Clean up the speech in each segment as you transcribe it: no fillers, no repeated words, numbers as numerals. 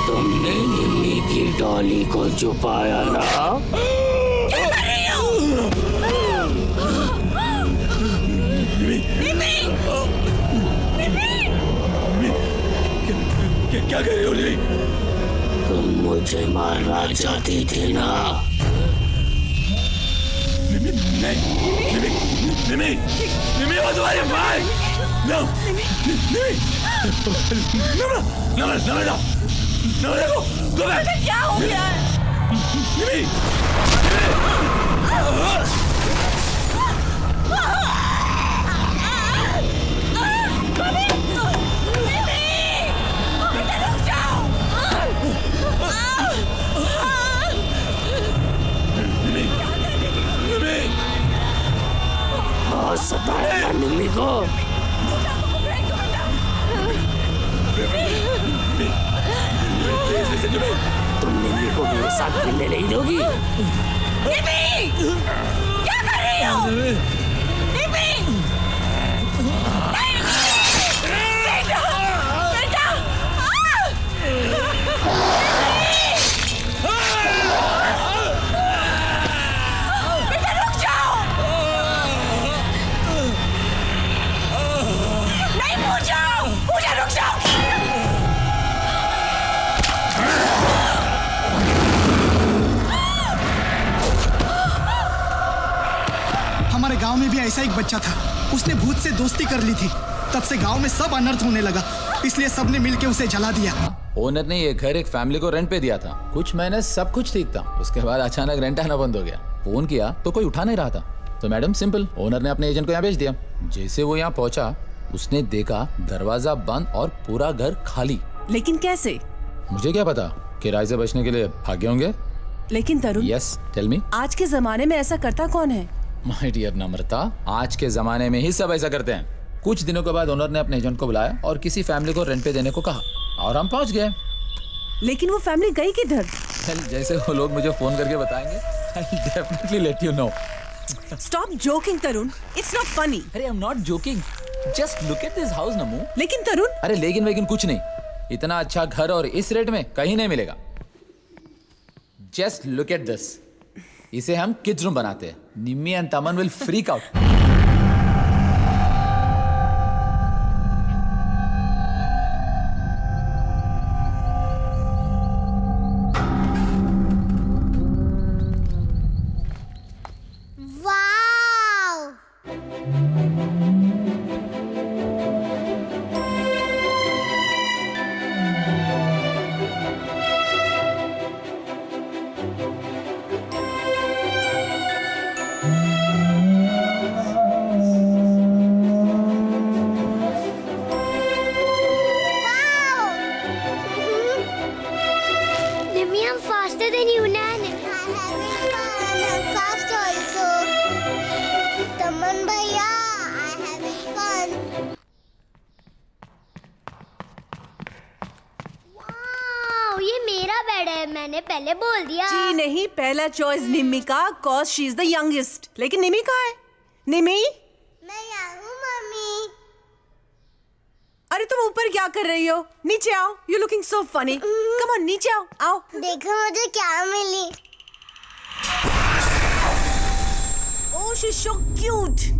तुमने निम्मी की डॉली को छुपाया ना? क्या कर रही हो? निम्मी! क्या कर रही हो निम्मी? तुम मुझे मारना चाहती थी ना? निम्मी वो तुम्हारे भाई! नो! निम्मी! No, देखो! Go back! क्या हो गया है? निम्मी! बहुत सताया निम्मी को। तुम निम्मी को मेरे साथ खेलने नहीं दोगी? निम्मी! क्या कर रही हो? निम्मी! बेटा! बेटा! बेटा रुक जाओ! नहीं पूजा रुक जाओ! हमारे गांव में भी ऐसा एक बच्चा था। उसने भूत से दोस्ती कर ली थी। तब से गांव में सब अनर्थ होने लगा, इसलिए सबने मिलके उसे जला दिया। ओनर ने ये घर एक फैमिली को रेंट पे दिया था। कुछ महीने सब कुछ ठीक था, उसके बाद अचानक रेंट आना बंद हो गया। फोन किया तो कोई उठा नहीं रहा था, तो मैडम सिंपल, ओनर ने अपने एजेंट को यहाँ भेज दिया। जैसे वो यहाँ पहुंचा, उसने देखा दरवाजा बंद और पूरा घर खाली। लेकिन कैसे? मुझे क्या पता, किराए से बचने के लिए भागे होंगे। लेकिन तरुण, यस टेल मी। आज के जमाने में ऐसा करता कौन है? माय डियर नम्रता, आज के जमाने में ही सब ऐसा करते हैं। कुछ दिनों के बाद ओनर ने अपने एजेंट को बुलाया और किसी फैमिली को रेंट पे देने को कहा, और हम पहुंच गए। लेकिन वो फैमिली गई किधर? जैसे वो लोग मुझे फोन करके बताएंगे, I'll definitely let you know. Stop joking, Tarun. It's not funny. अरे I'm not joking. Just look at this house, नमू। लेकिन तरुण, अरे लेकिन कुछ नहीं, इतना अच्छा घर और इस रेट में कहीं नहीं मिलेगा। Just look at this. इसे हम किड्स रूम बनाते हैं। निम्मी एंड तमन will freak out. मैंने पहले बोल दिया। जी नहीं, पहला चॉइस निम्मी का, cause she is the youngest। लेकिन निम्मी कहाँ है? निम्मी? मैं यहाँ हूँ मम्मी। अरे तुम ऊपर क्या कर रही हो? नीचे आओ। You looking so funny। Come on, नीचे आओ, आओ। देखो मुझे क्या मिली। Oh, she's so cute।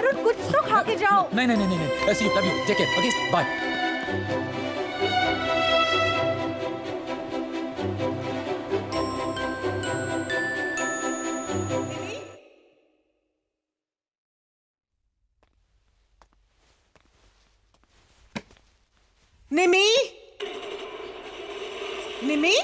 Arun कुछ तो खा के जाओ। नहीं नहीं नहीं नहीं, see you, love you, take care, okay, bye. Nimi, Nimi,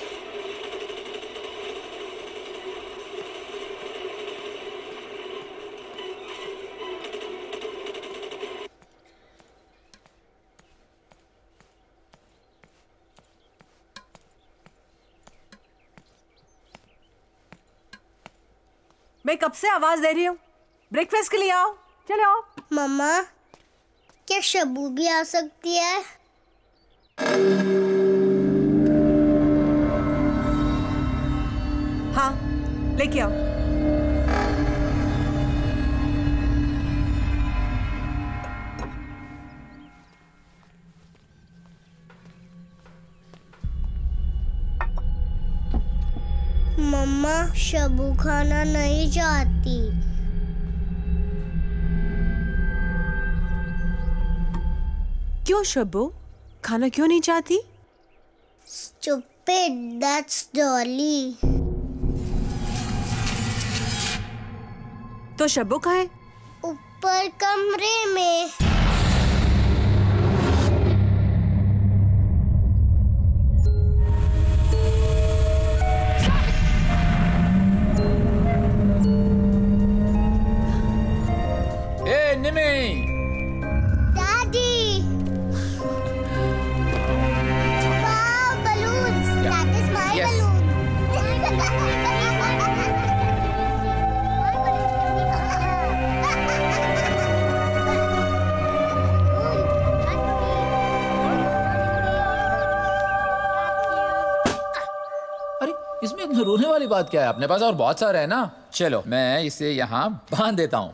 मैं कब से आवाज दे रही हूँ, ब्रेकफास्ट के लिए आओ, चले आओ। मम्मा, क्या शबू भी आ सकती है? हाँ, लेके आओ। मम्मा, शबू खाना नहीं चाहती। क्यों शब्बू, खाना क्यों नहीं चाहती? Stupid, that's Dolly. तो शब्बू कहाँ है? ऊपर कमरे में। ए निमी, Daddy! Wow, balloons! Yeah. That is my Yes. अरे इसमें इतना रोने वाली बात क्या है? अपने पास और बहुत सारे है ना। चलो मैं इसे यहाँ बांध देता हूँ।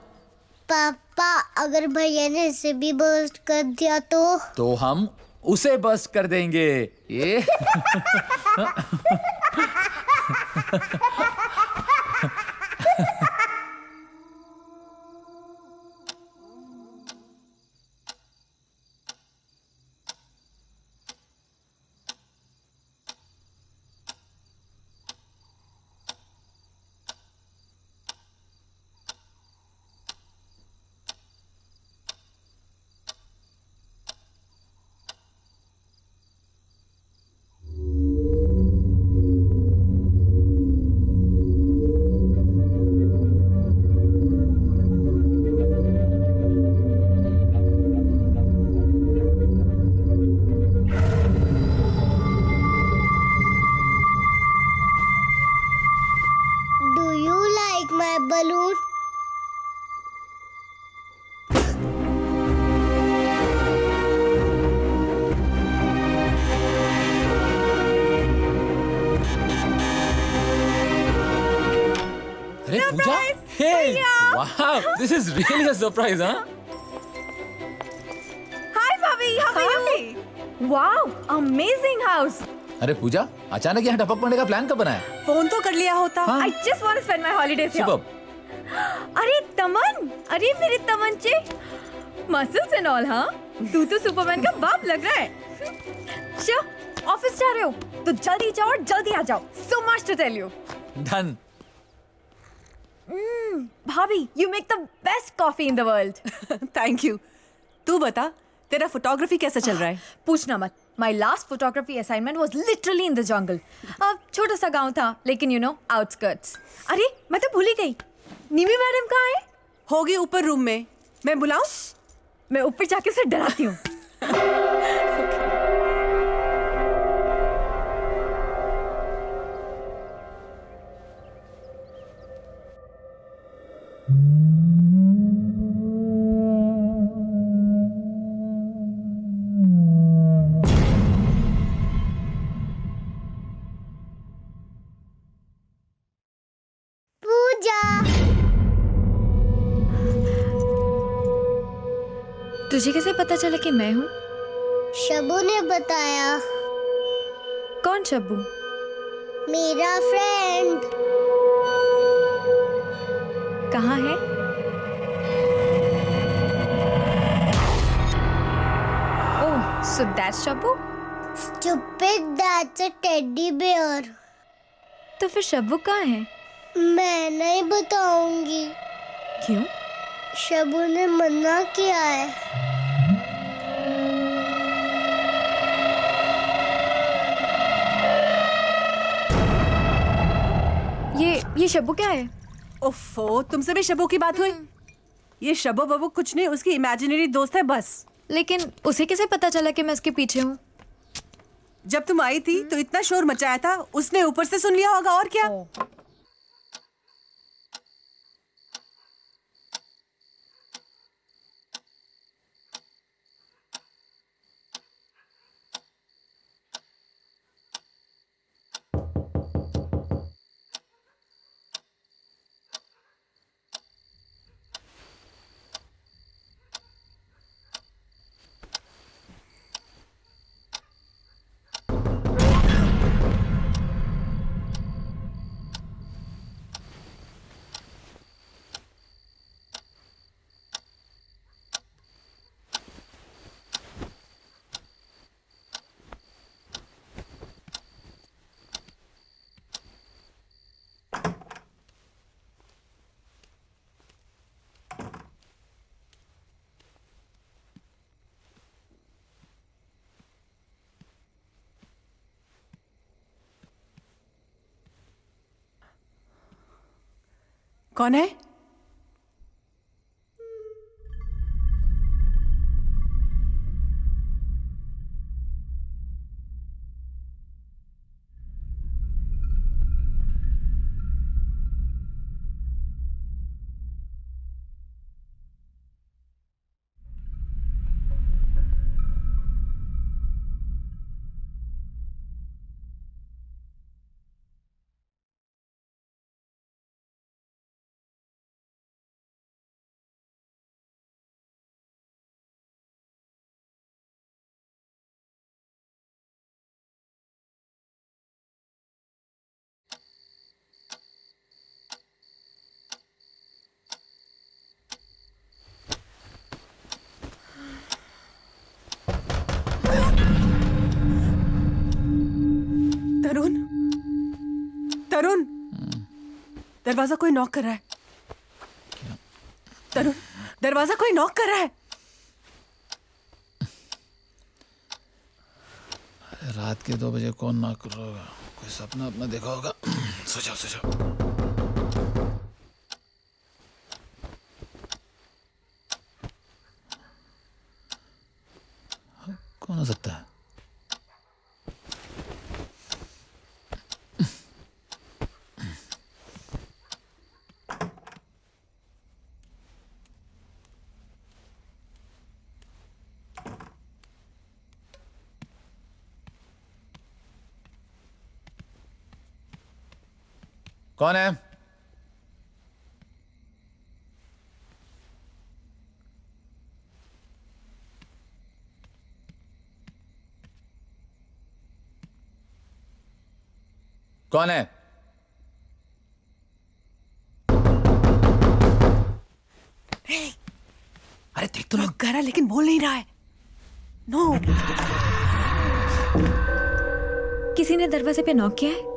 पापा, अगर भैया ने इसे भी बर्स्ट कर दिया तो हम उसे बस्ट कर देंगे। ये do you like my balloon? अरे पूजा, हे, वाह, this is really a surprise, हाँ? Hi bhabhi, how are you? Wow, amazing house. अरे पूजा, अचानक यहाँ टपक पड़ने का प्लान कब बनाया? फोन तो कर लिया होता। हाँ। I just want to spend my holidays here. सुबह अरे तमन, अरे मेरे तमंचे, मसल्स एंड ऑल, हाँ? तू तो सुपरमैन का बाप लग रहा है। शो, ऑफिस जा रहे हो तो जल्दी जाओ और जल्दी आ जाओ। So much to tell you. Done. भाभी, you make the best coffee in the world. Thank you. तू बता, तेरा फोटोग्राफी कैसा चल रहा है? पूछना मत। My last photography assignment was literally in the jungle. छोटा सा गांव था, लेकिन you know, outskirts. अरे, मैं तो भूल ही गई। निमी मैडम कहाँ है? होगी ऊपर रूम में। मैं बुलाऊं? मैं ऊपर जाके उसे डराती हूँ। पूजा, तुझे कैसे पता चला कि मैं हूँ? शबू ने बताया। कौन शब्बू? मेरा फ्रेंड। कहाँ है? So that's Shabbu? Stupid, that's a teddy bear. तो फिर शब्बू कहाँ है? मैं नहीं बताऊंगी। क्यों? शब्बू ने मना किया है। ये शब्बू क्या है? ओफो, तुमसे भी शब्बू की बात हुई? ये शब्बू बब्बू कुछ नहीं, उसकी इमेजिनरी दोस्त है बस। लेकिन उसे कैसे पता चला कि मैं उसके पीछे हूँ? जब तुम आई थी तो इतना शोर मचाया था, उसने ऊपर से सुन लिया होगा और क्या। कौन है? तरुण, तरुण, दरवाजा कोई नॉक कर रहा है। तरुण, दरवाजा कोई नॉक कर रहा है। रात के 2 बजे कौन नॉक कर रहा होगा? कोई सपना अपना देखा होगा। सो जाओ। कौन हो सकता है? कौन है? कौन है? अरे देख तो नॉक कर रहा है लेकिन बोल नहीं रहा है। नो। किसी ने दरवाजे पे नॉक किया है?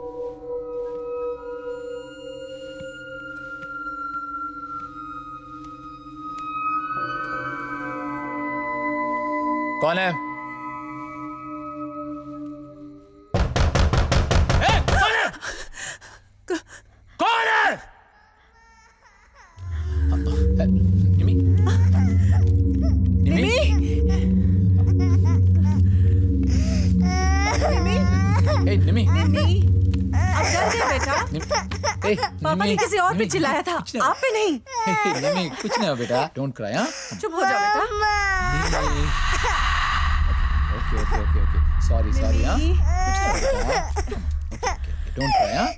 कौन है? कौन है? निमी? निमी? ए, निमी? अब डर गए बेटा? ए, पापा ने किसी और पे चिल्लाया था, आप पे नहीं। निमी, कुछ नहीं बेटा, डोंट क्राई। हाँ, चुप हो जाओ बेटा। Okay, sorry. हाँ, कुछ नहीं बेटा। Okay, don't cry. हाँ,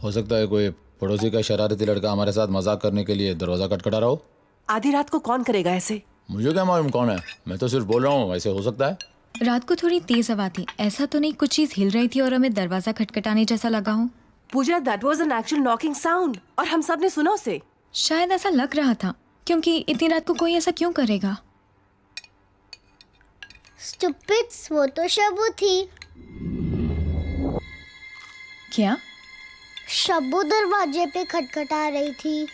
हो सकता है कोई पड़ोसी का शरारती लड़का हमारे साथ मजाक करने के लिए दरवाजा खटखटा रहा हो। आधी रात को कौन करेगा ऐसे? मुझे क्या मालूम कौन है, मैं तो सिर्फ बोल रहा हूँ, ऐसे हो सकता है। रात को थोड़ी तेज हवा थी, ऐसा तो नहीं कुछ चीज हिल रही थी और हमें दरवाजा खटखटाने जैसा लगा हो। Pooja, that was an actual knocking sound और हम सब ने सुना उसे। शायद ऐसा लग रहा था, क्योंकि इतनी रात को कोई ऐसा क्यों करेगा? स्टूपिड्स, वो तो शबू थी। क्या? शबू दरवाजे पे खटखटा रही थी।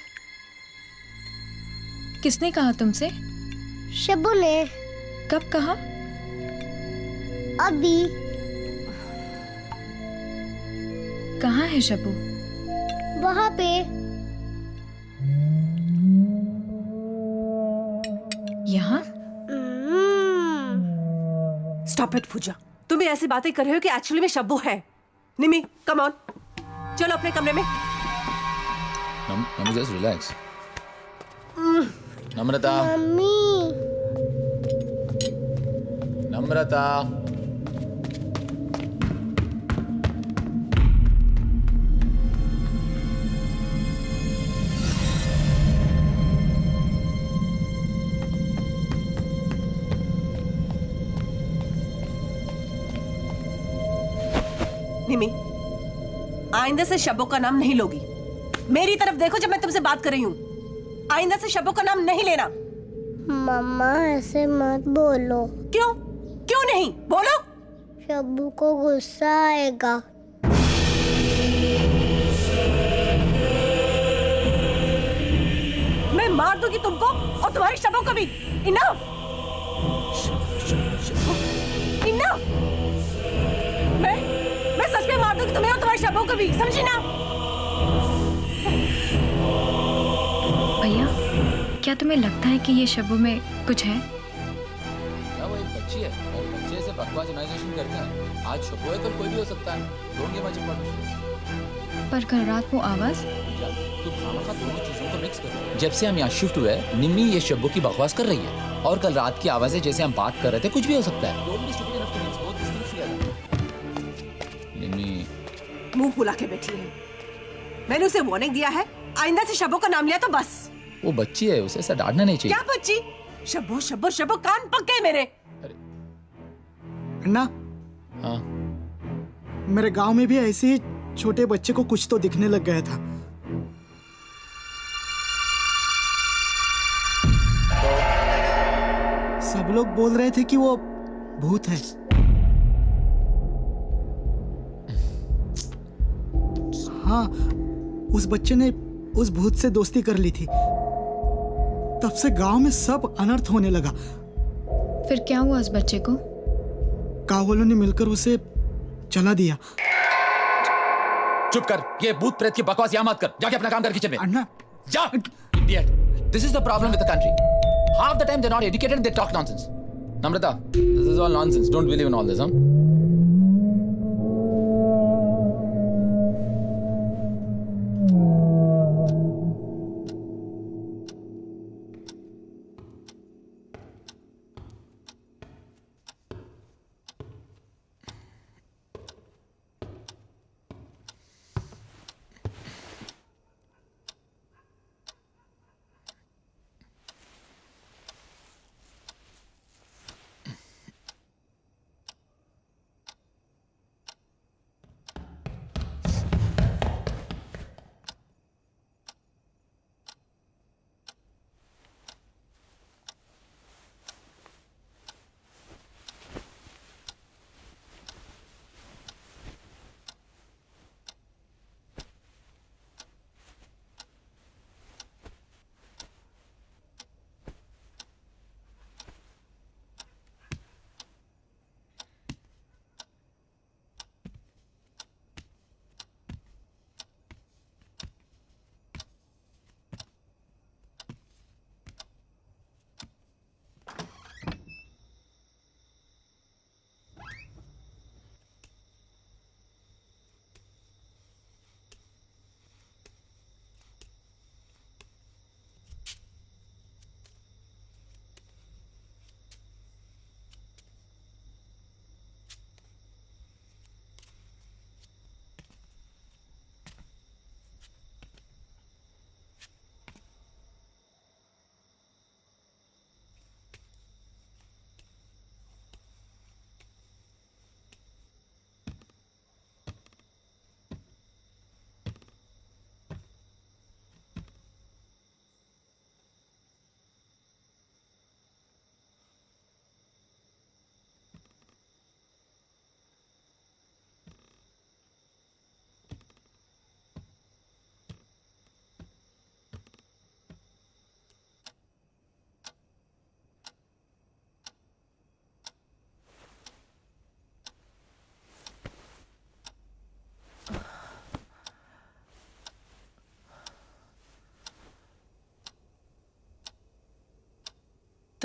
किसने कहा तुमसे? शबू ने। कब कहा? अभी। कहाँ है शबू? वहाँ पे। यहाँ? स्टॉप इट पूजा, तुम भी ऐसी बातें कर रहे हो कि एक्चुअली में शब्बू है। निमी, कम ऑन, चलो अपने कमरे में। नमी जस्ट रिलैक्स। नम्रता, मम्मी। नम्रता, निमी, आइंदा से शब्बू का नाम नहीं लोगी। मेरी तरफ देखो जब मैं तुमसे बात कर रही हूँ। आइंदा से शब्बू का नाम नहीं लेना। मम्मा ऐसे मत बोलो। क्यों? क्यों नहीं? बोलो। शब्बू को गुस्सा आएगा। मैं मार दूंगी तुमको और तुम्हारी शब्बू को भी। Enough, enough. मैं सच में मार दूंगी तुम्हें और तुम्हारी शब्बू को भी, समझी ना? भैया, क्या तुम्हें लगता है कि ये शब्बों में कुछ है? क्या वो एक बच्ची है और बच्चे से बकवास इमेजिनेशन करते हैं। आज शब्बू है, कल कोई भी हो सकता है। Don't give much importance. पर कल रात वो आवाज? तू खामखा दोनों चीजों को मिक्स कर। जब से हम यहाँ शिफ्ट हुए, निम्मी ये शब्बू की बकवास कर रही है और कल रात की आवाजें जैसे हम बात कर रहे थे, कुछ भी हो सकता है। Don't be stupid enough to mix both these things together. निम्मी, मुंह फुला के बैठी है। मैंने उसे वार्निंग दिया है, आइंदा से शब्बू का नाम लिया तो बस। वो बच्ची है, उसे ऐसा डांटना नहीं चाहिए। क्या बच्ची? शब्बू शब्बू शब्बू, कान पक गए मेरे। अन्ना, हाँ, मेरे गांव में भी ऐसे ही छोटे बच्चे को कुछ तो दिखने लग गया था। सब लोग बोल रहे थे कि वो भूत है। हाँ, उस बच्चे ने उस भूत से दोस्ती कर ली थी। तब से गांव में सब अनर्थ होने लगा। फिर क्या हुआ उस बच्चे को? गांव वालों ने मिलकर उसे जला दिया। चुप कर। ये भूत प्रेत की बकवास यहाँ मत कर। जाके अपना काम कर किचन में। अन्ना, जा, idiot. This is the problem with the country. Half the time they're not educated, they talk nonsense. Namrata, this is all nonsense. Don't believe in all this, huh?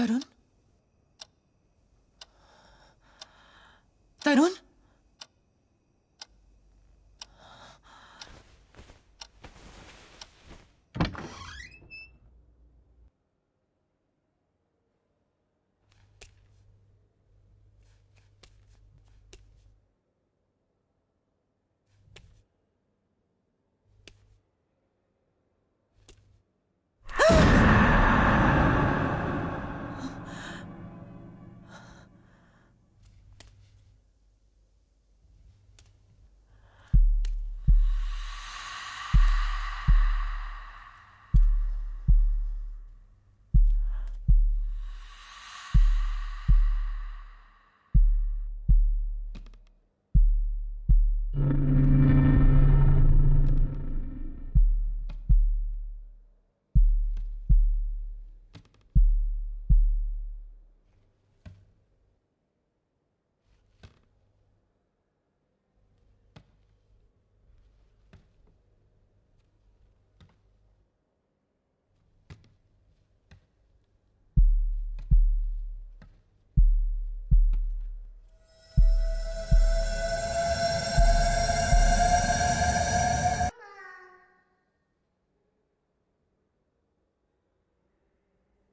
Tarun Tarun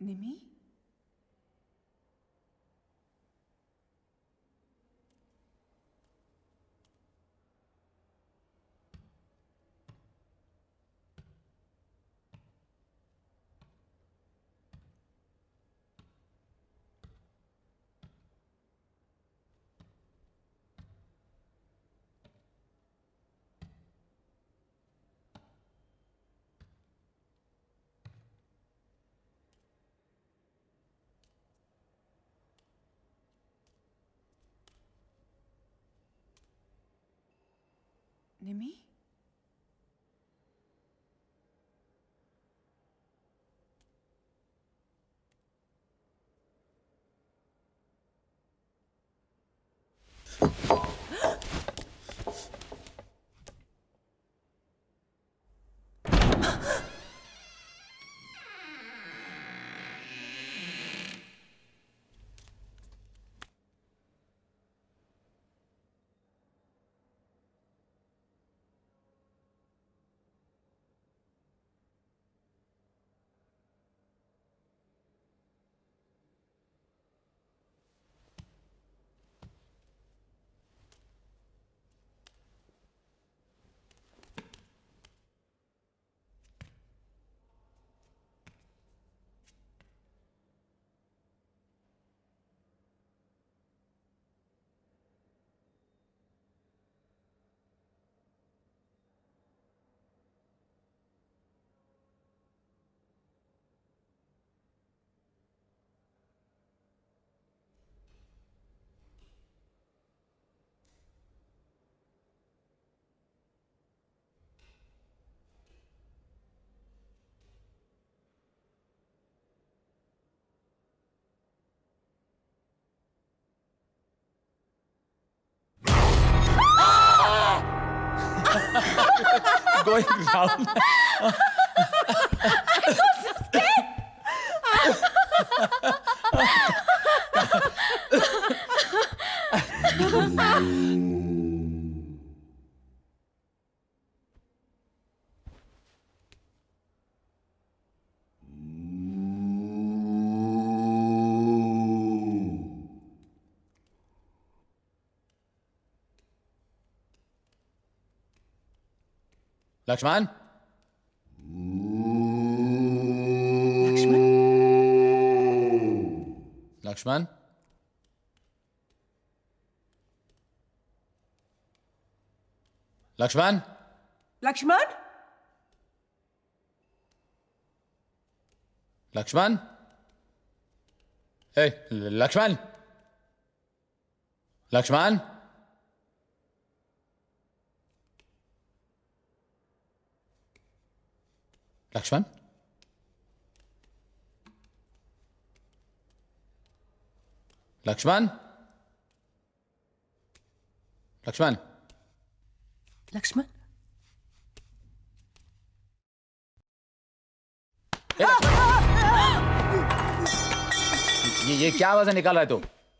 Nimi Nimi Going round. Lakshman Lakshman Lakshman Lakshman Lakshman Lakshman ए लक्ष्मण लक्ष्मण लक्ष्मण लक्ष्मण लक्ष्मण लक्ष्मण ये क्या आवाज़ निकाल रहा है तू?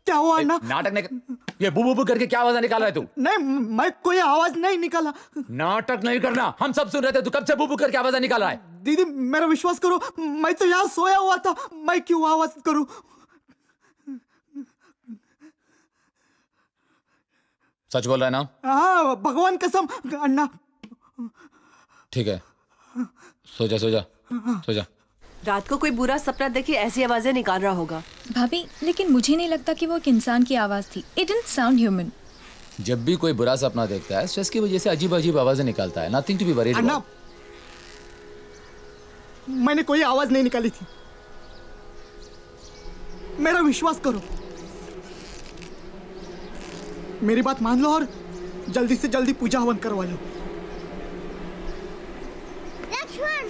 क्या हुआ अन्ना? नाटक नहीं, ये बू बू बू करके क्या आवाज़ निकाल रहा है तू? नहीं, मैं कोई आवाज नहीं निकाला। नाटक नहीं करना, हम सब सुन रहे थे। तू कब से बू बू करके आवाज़ निकाल रहा है? दीदी मेरा विश्वास करो, मैं तो यहाँ सोया हुआ था, मैं क्यों आवाज करूं? सच बोल रहा है ना? हाँ भगवान कसम अन्ना। ठीक है, सो जा सो जा सो जा। रात को कोई बुरा सपना देखी ऐसी आवाजें निकाल रहा होगा। भाभी, लेकिन मुझे नहीं लगता कि वो एक इंसान की आवाज थी। It didn't sound human. जब भी कोई बुरा सपना देखता है, स्ट्रेस की वजह से अजीब अजीब आवाजें निकालता है। Nothing to be worried Anna, about. मैंने कोई आवाज नहीं निकाली थी, मेरा विश्वास करो। मेरी बात मान लो और जल्दी से जल्दी पूजा हवन करवा लो। लक्ष्मण,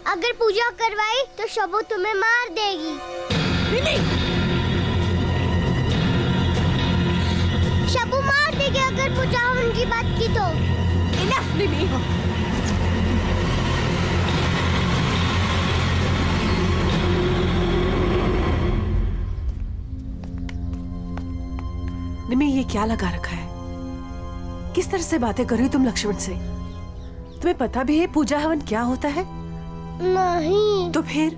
अगर पूजा करवाई तो शबू तुम्हें मार देगी। शबू मार देगी अगर पूजा हवन की बात की तो। इनफ निमी। निमी, ये क्या लगा रखा है? किस तरह से बातें कर रही हो तुम लक्ष्मण से? तुम्हें पता भी है पूजा हवन क्या होता है? नहीं, तो फिर?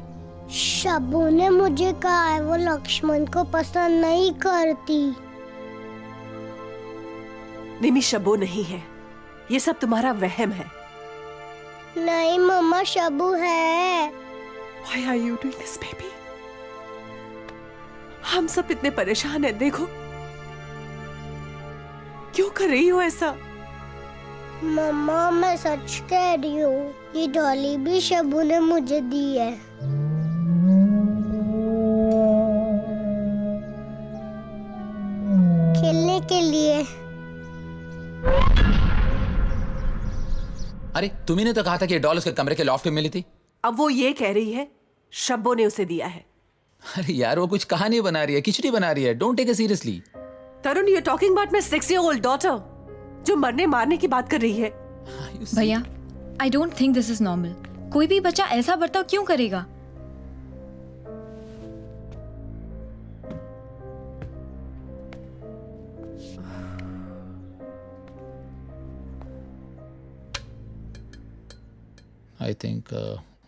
शबू ने मुझे कहा है वो लक्ष्मण को पसंद नहीं करती। निमी, शबो नहीं है, ये सब तुम्हारा वहम है। नहीं मम्मा, शबू है। Why are you doing this, baby? हम सब इतने परेशान हैं, देखो। क्यों कर रही हो ऐसा? मम्मा मैं सच कह रही हूँ, ये डॉली भी शबू ने मुझे दी है। खेलने के लिए। अरे तुम्ही ने तो कहा था कि ये डॉल उसके कमरे के लॉफ्ट में मिली थी। अब वो ये कह रही है शब्बो ने उसे दिया है। अरे यार, वो कुछ कहानी बना रही है, खिचड़ी बना रही है। Don't take it seriously. Tarun, you talking about my 6-year-old daughter जो मरने मारने की बात कर रही है। भैया, I don't think this is normal. कोई भी बच्चा ऐसा बर्ताव क्यों करेगा? I think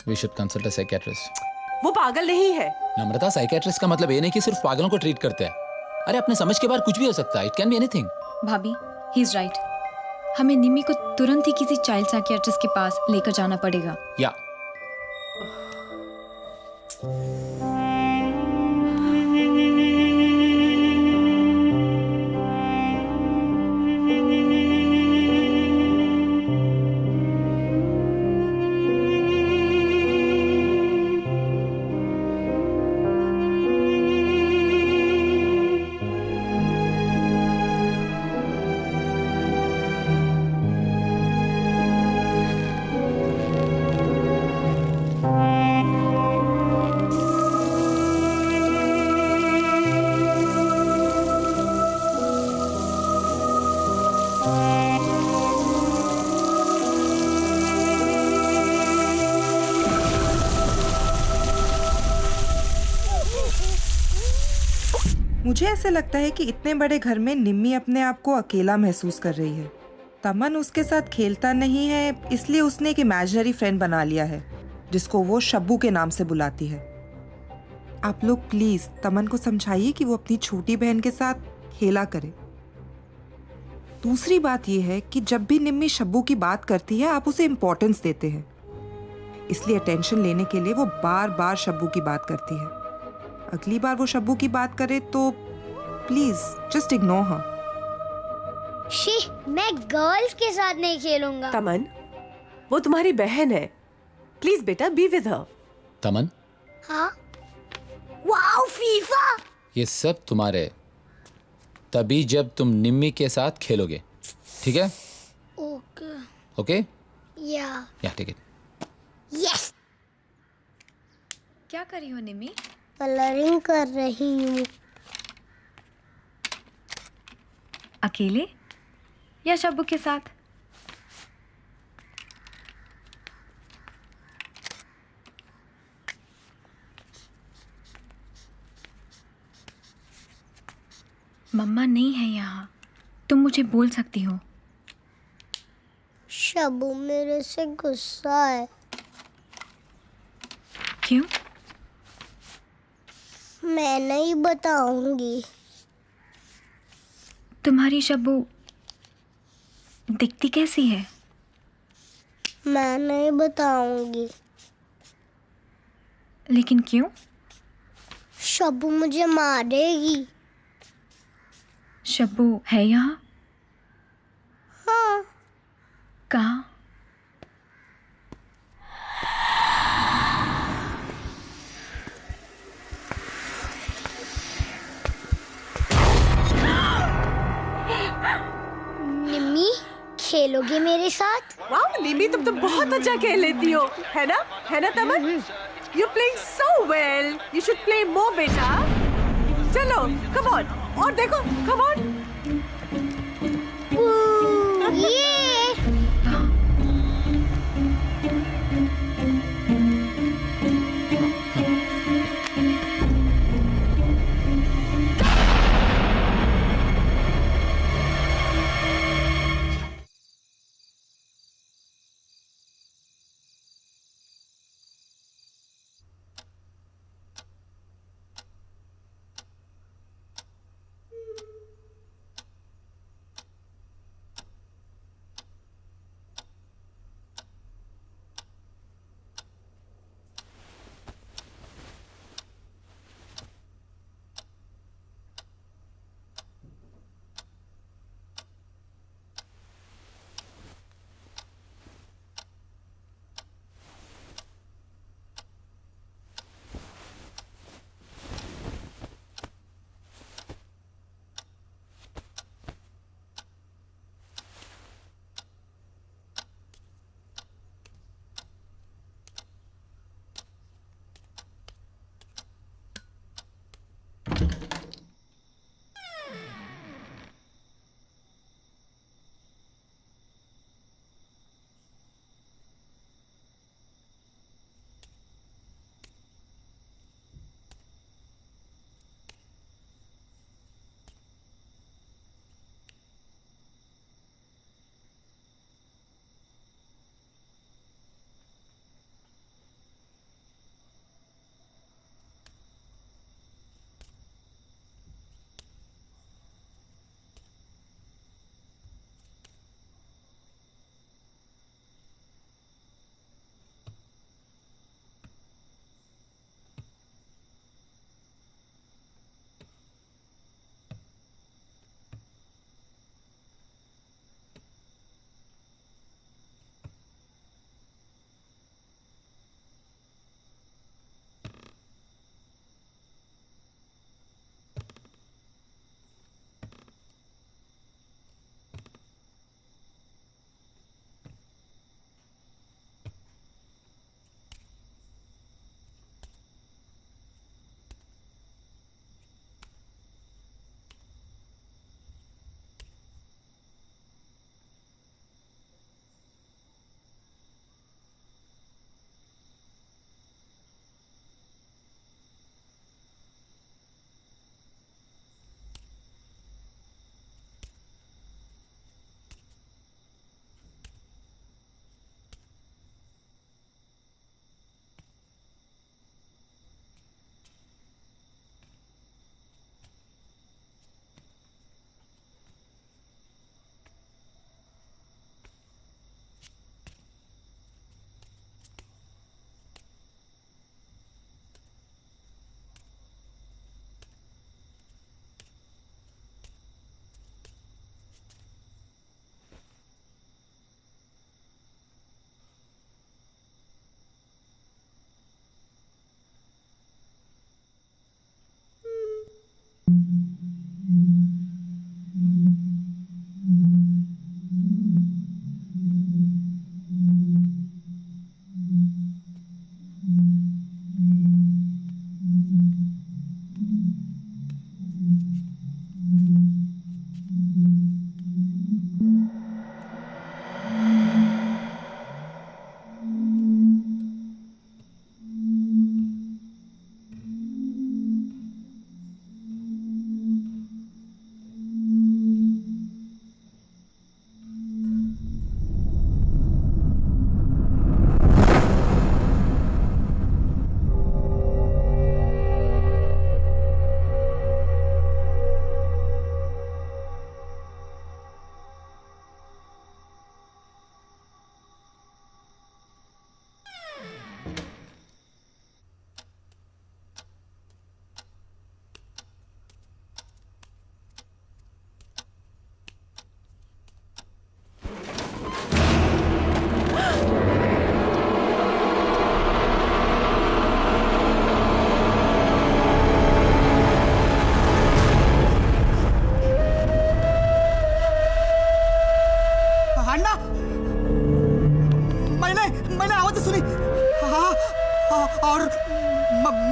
we should consult a psychiatrist. वो पागल नहीं है। नम्रता, साइकियाट्रिस्ट का मतलब ये नहीं कि सिर्फ पागलों को ट्रीट करते हैं। अरे अपने समझ के बाहर कुछ भी हो सकता है। It can be anything. भाभी, ही इज राइट। हमें निमी को तुरंत ही किसी चाइल्ड साइकियाट्रिस्ट के पास लेकर जाना पड़ेगा। या मुझे ऐसा लगता है कि इतने बड़े घर में निम्मी अपने आप को अकेला महसूस कर रही है। तमन उसके साथ खेलता नहीं है, इसलिए उसने एक इमेजिनरी फ्रेंड बना लिया है जिसको वो शब्बू के नाम से बुलाती है। आप लोग प्लीज तमन को समझाइए कि वो अपनी छोटी बहन के साथ खेला करे। दूसरी बात यह है कि जब भी निम्मी शब्बू की बात करती है आप उसे इम्पोर्टेंस देते हैं, इसलिए अटेंशन लेने के लिए वो बार बार शब्बू की बात करती है। अगली बार वो शब्बू की बात करे तो please just ignore her. She, मैं गर्ल्स के साथ नहीं खेलूंगा। तमन, वो तुम्हारी बहन है। प्लीज बेटा, बी विद हर। तमन, हाँ? Wow, FIFA. ये सब तुम्हारे तभी जब तुम निम्मी के साथ खेलोगे, ठीक है? ओके। ओके? या ठीक है। यस। क्या कर रही हो निमी? कलरिंग कर रही हूँ। अकेले या शब्बू के साथ? मम्मा नहीं है यहाँ, तुम मुझे बोल सकती हो। शबू मेरे से गुस्सा है। क्यों? मैं नहीं बताऊंगी। तुम्हारी शब्बू दिखती कैसी है? मैं नहीं बताऊंगी। लेकिन क्यों? शबू मुझे मारेगी। शब्बू है यहाँ? हाँ। कहाँ? निम्मी, खेलोगे मेरे साथ? वाह निमी, तुम तो बहुत अच्छा खेल लेती हो, है ना तमन? You playing so well, you should play more बेटा। चलो कम ऑन, और देखो, कम ऑन। ये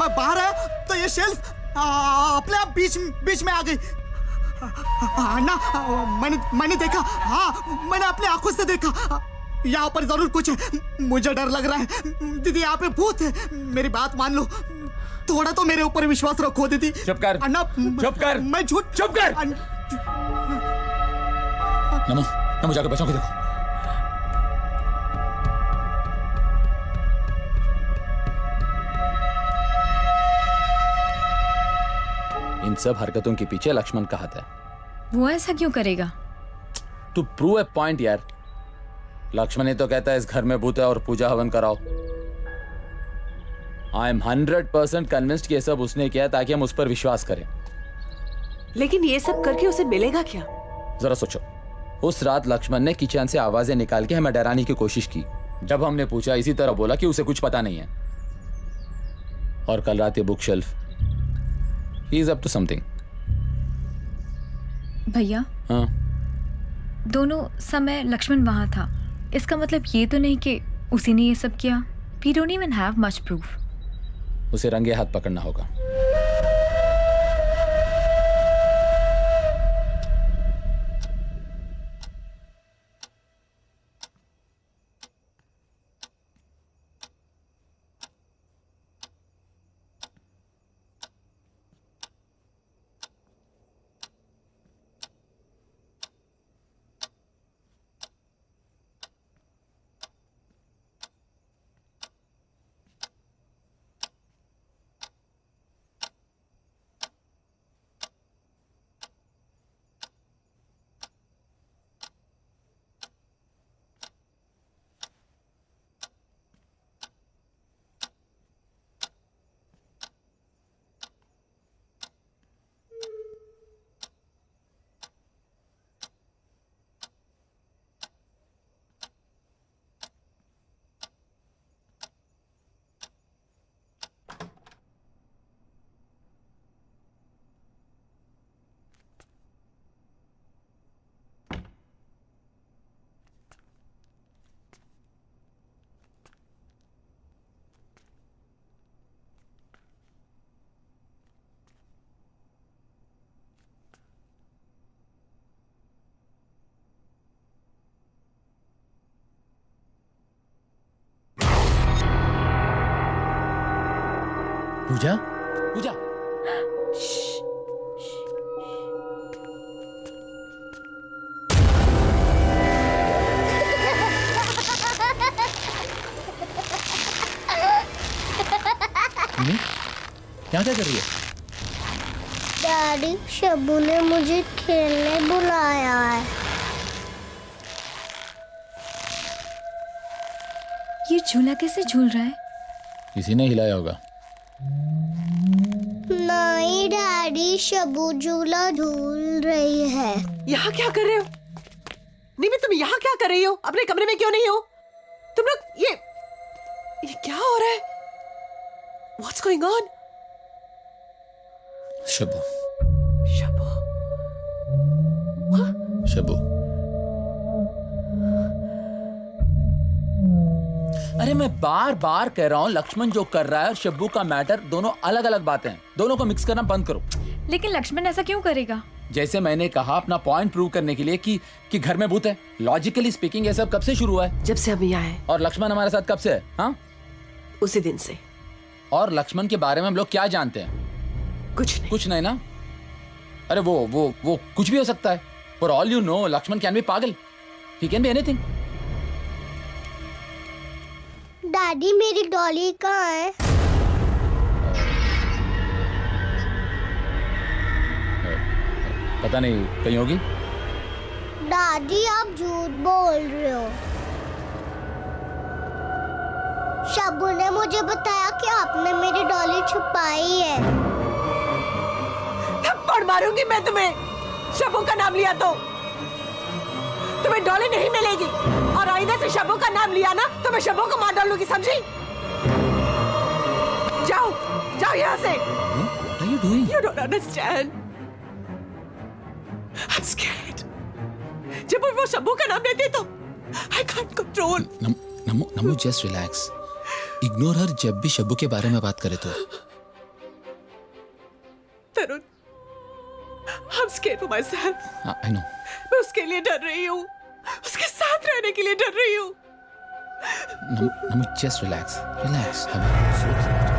मैं बाहर आया तो ये शेल्फ अपने आप बीच में आ गई। अन्ना, मैंने देखा, हाँ मैंने अपनी आंखों से देखा। यहाँ पर जरूर कुछ है, मुझे डर लग रहा है। दीदी यहाँ पे भूत है, मेरी बात मान लो, थोड़ा तो मेरे ऊपर विश्वास रखो दीदी। चुप कर, अन्ना, चुप कर, मैं झूठ। चुप कर। नमो जाकर बच्चों को देखो। इन सब हरकतों के पीछे लक्ष्मण का हाथ है। वो ऐसा क्यों करेगा? टू प्रूव ए पॉइंट यार। लक्ष्मण ही तो कहता है इस घर में भूत है और पूजा हवन कराओ। आई एम 100% कन्विंस्ड कि ये सब उसने किया ताकि हम उस पर विश्वास करें। लेकिन ये सब करके उसे मिलेगा क्या? जरा सोचो, उस रात लक्ष्मण ने किचन से आवाजें निकाल के हमें डराने की कोशिश की। जब हमने पूछा इसी तरह बोला कि उसे कुछ पता नहीं है। और कल रात ये book shelf, he is up to something. भैया, हाँ, दोनों समय लक्ष्मण वहां था, इसका मतलब ये तो नहीं कि उसी ने ये सब किया। We don't even have much proof. उसे रंगे हाथ पकड़ना होगा। पूजा, पूजा, यहाँ क्या कर रही है? डैडी, शब्बू ने मुझे खेलने बुलाया है। ये झूला कैसे झूल रहा है? किसी ने हिलाया होगा। नहीं डैडी, शब्बू झूला झूल रही है। यहाँ क्या कर रहे हो? निमी, तुम यहाँ क्या कर रही हो? अपने कमरे में क्यों नहीं हो? तुम लोग ये क्या हो रहा है? What's going on? Shabbu, Shabbu, Shabbu, अरे मैं बार बार कह रहा हूँ लक्ष्मण जो कर रहा है और शब्बू का मैटर दोनों अलग अलग बातें हैं। दोनों को मिक्स करना बंद करो। लेकिन लक्ष्मण ऐसा क्यों करेगा? जैसे मैंने कहा, अपना पॉइंट प्रूव करने के लिए कि घर में भूत है। लॉजिकली स्पीकिंग ये सब कब से शुरू हुआ है? जब से हम यहाँ हैं। और लक्ष्मण हमारे साथ कब से है? हाँ, उसी दिन से। और लक्ष्मण के बारे में हम लोग क्या जानते हैं? कुछ नहीं ना। अरे वो कुछ भी हो सकता है। For all you know, Lakshman can be पागल। He can be anything. Daddy, मेरी डॉली कहाँ है? पता नहीं, कहीं होगी। दादी, आप झूठ बोल रहे हो। शब्बू ने मुझे बताया कि आपने मेरी डॉली छुपाई है। थप्पड़ मारूंगी मैं तुम्हें। शब्बू का नाम लिया तो तुम्हें डॉली नहीं मिलेगी। और आईने से शब्बू का नाम लिया ना तो मैं शब्बू को मार डालूंगी, समझी? जाओ जाओ यहाँ से। What are you doing? You don't understand. I'm scared. जब वो शब्बू का नाम लेते तो I can't control. NaMo just relax. Ignore her जब भी शब्बू के बारे में बात करे तो। scared for myself. I know. मैं उसके लिए डर रही हूँ. उसके साथ रहने के लिए डर रही हूँ. नमी जस्ट रिलैक्स. रिलैक्स. हमें सोच.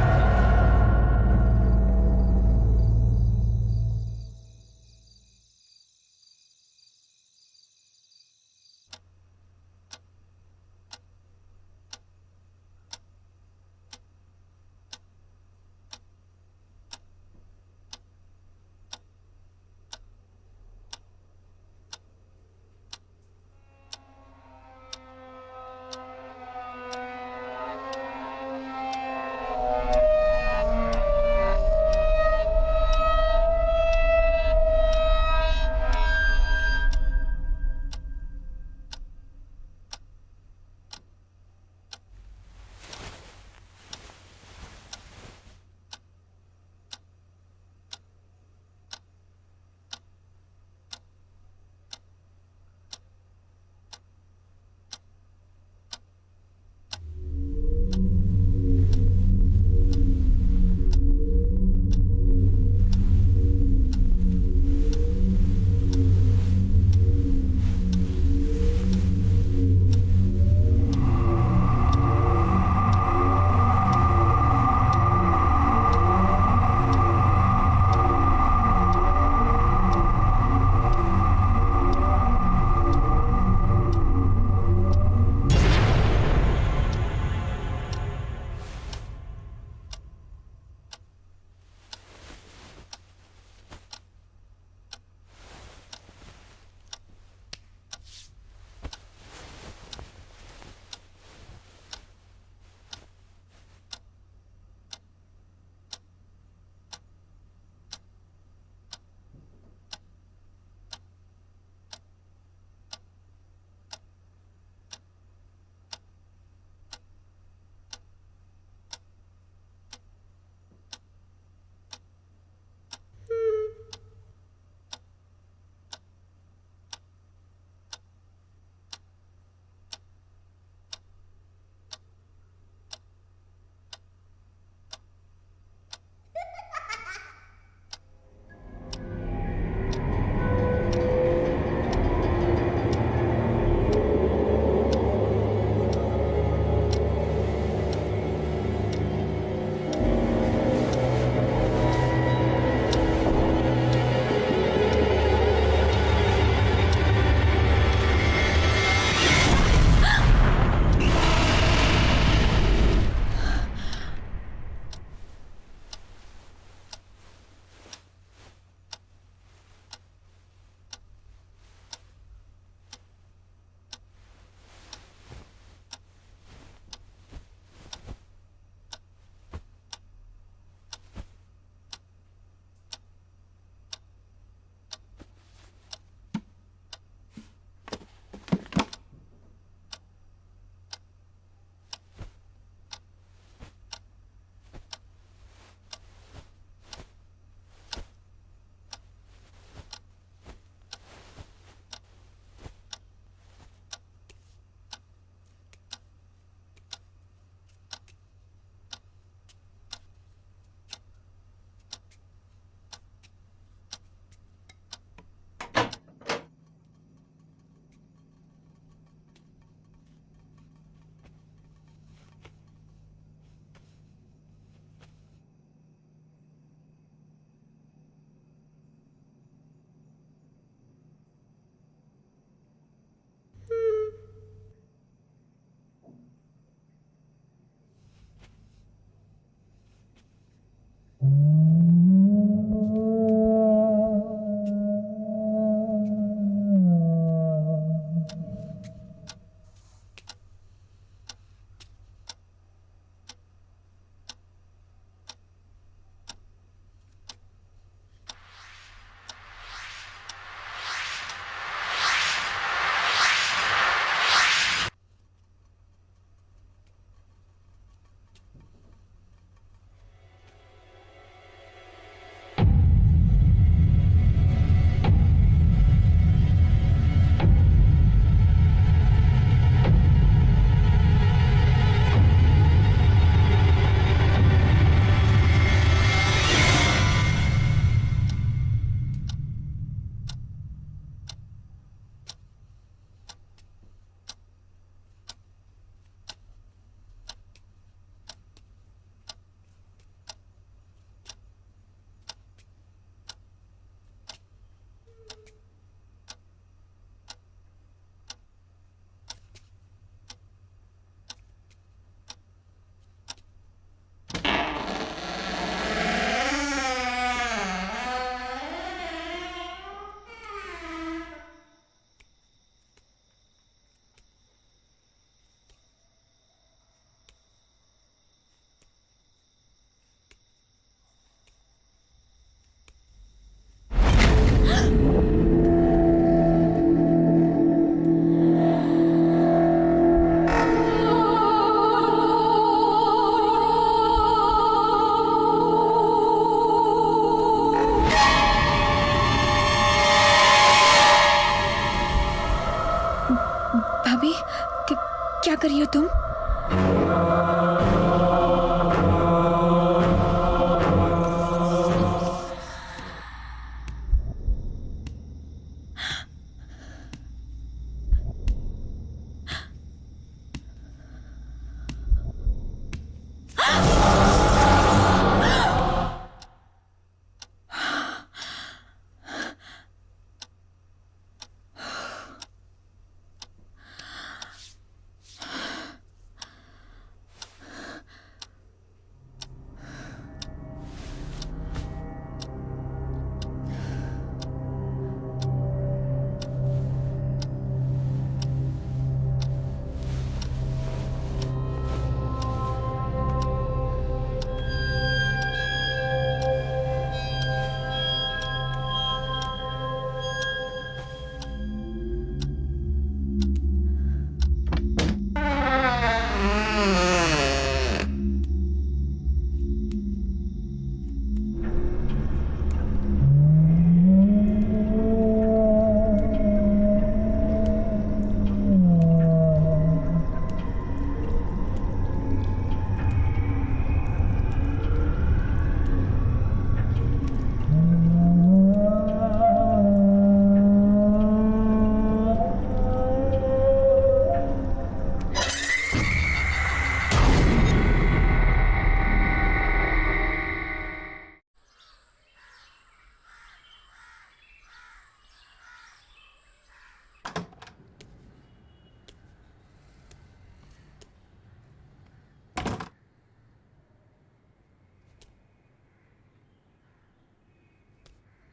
कर रही हो तुम?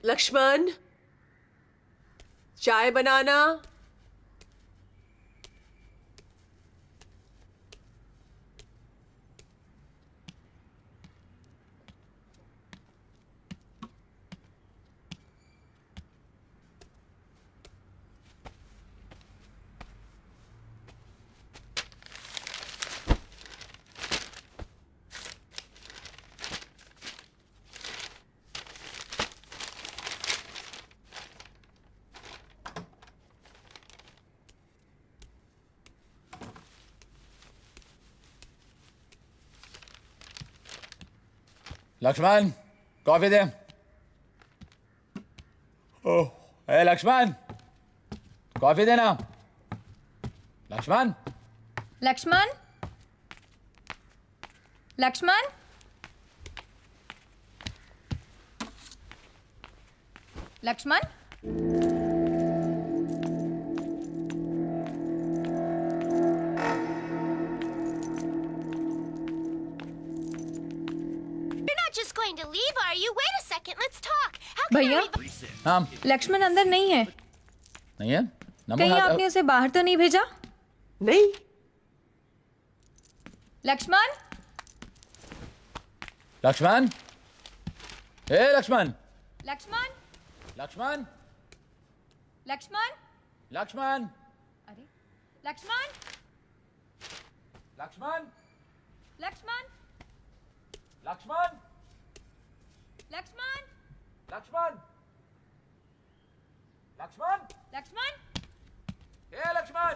लक्ष्मण, चाय बनाना। लक्ष्मण, कॉफी दे। ओह, ए लक्ष्मण, कॉफी देना। Lakshman, Lakshman, Lakshman, Lakshman, Just going to leave, are you? Wait a second, let's talk. How can भैया, हाँ, लक्ष्मण अंदर नहीं है। नहीं है? नमो कहीं नाथ- आपने उसे बाहर तो नहीं भेजा? नहीं। लक्ष्मण, लक्ष्मण, ए लक्ष्मण, लक्ष्मण, लक्ष्मण, लक्ष्मण, लक्ष्मण, अरे लक्ष्मण, लक्ष्मण, लक्ष्मण, लक्ष्मण, लक्ष्मण, लक्ष्मण, लक्ष्मण, लक्ष्मण, ए लक्ष्मण।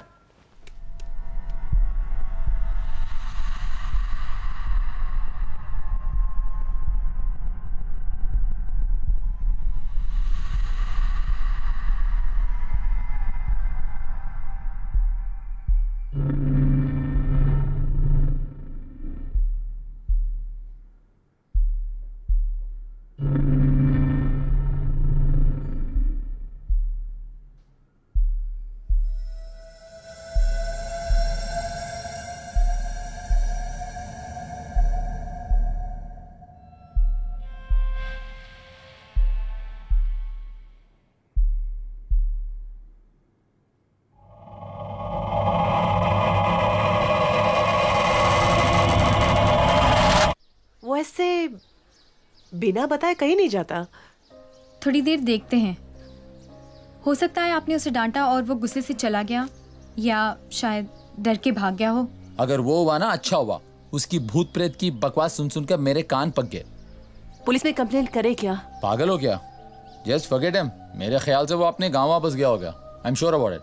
वैसे बिना बताए कहीं नहीं जाता। थोड़ी देर देखते हैं। हो सकता है आपने उसे डांटा और वो गुस्से से चला गया, या शायद डर के भाग गया हो। अगर वो हुआ ना, अच्छा हुआ। उसकी भूत प्रेत की बकवास सुन सुनकर मेरे कान पक गए। पुलिस में कंप्लेंट करे क्या? पागल हो क्या? Just forget him. मेरे ख्याल से वो अपने गांव वापस गया होगा। I am sure about it.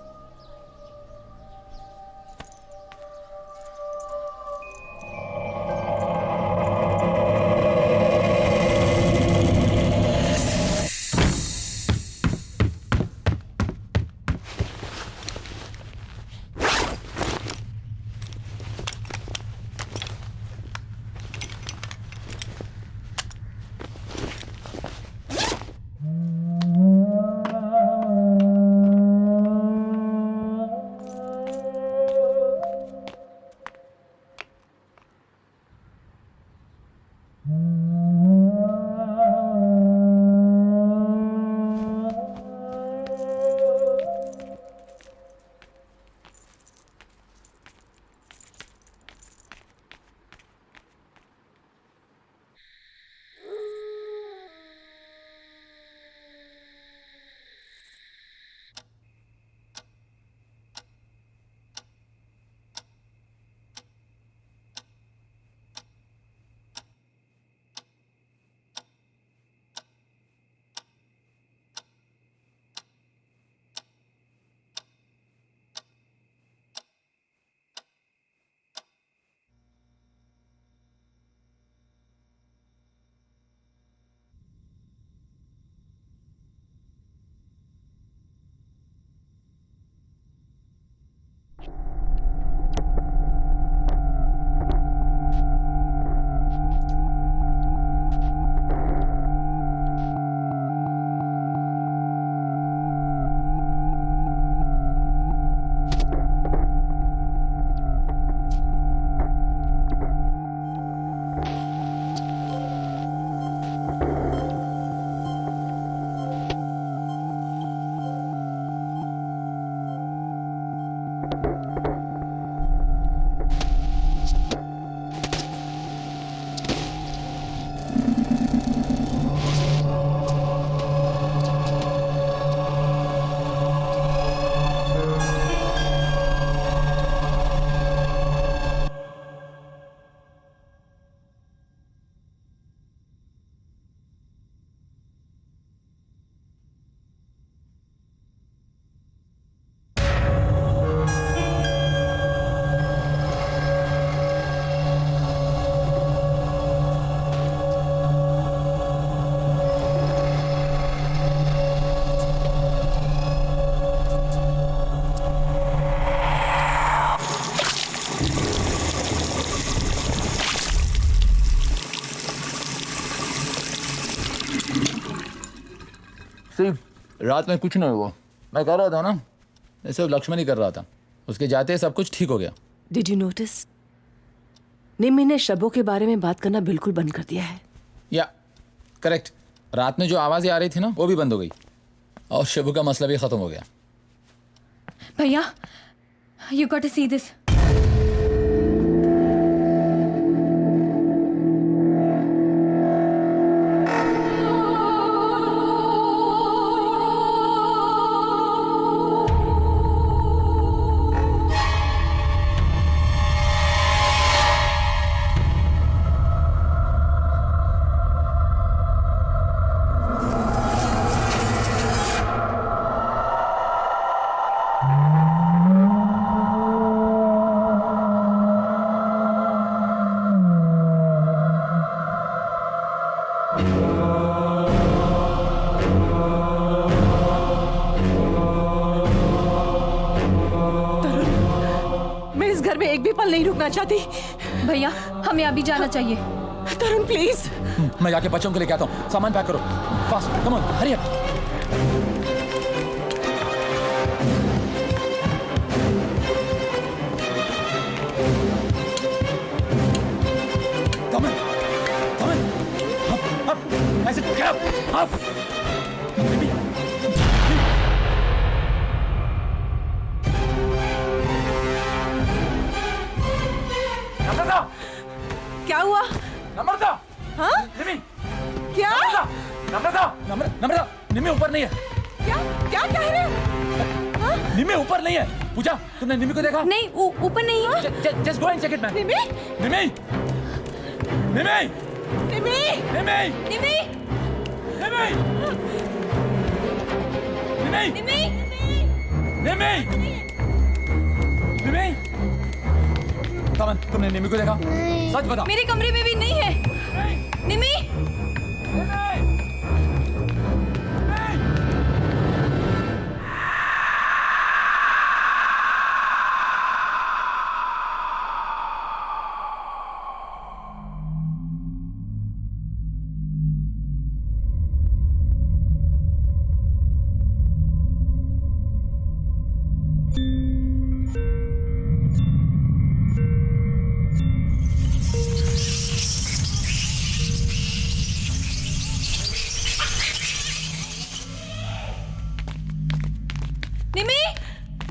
रात में कुछ नहीं हुआ। मैं कह रहा था ना, मैं सिर्फ लक्ष्मण ही कर रहा था। उसके जाते ही सब कुछ ठीक हो गया। डिड यू नोटिस निम्मी ने शबों के बारे में बात करना बिल्कुल बंद कर दिया है। या करेक्ट, रात में जो आवाज़ें आ रही थी ना वो भी बंद हो गई और शबू का मसला भी ख़त्म हो गया। भैया, you got to see this. मैं इस घर में एक भी पल नहीं रुकना चाहती। भैया, हमें अभी जाना चाहिए। तरुण प्लीज। मैं जाके बच्चों को लेके आता हूँ। सामान पैक करो, fast, come on, hurry up. Come on, up, ऐसे get up. नम्रता, क्या हुआ? नम्रता, हाँ? निमी, क्या? नम्रता, निमी ऊपर नहीं है। क्या क्या कह रहे हो? निमी ऊपर नहीं है। पूजा, तुमने निमी को देखा? नहीं, ऊपर नहीं है। Just go and check it, man. निमी? निमी, निमी, निमी? निमी, निमी, निमी, निमी, निमी, निमी, निमी। तमन, तुमने निमी को देखा? नहीं। सच बताओ। मेरे कमरे में भी नहीं है। निमी, निमी,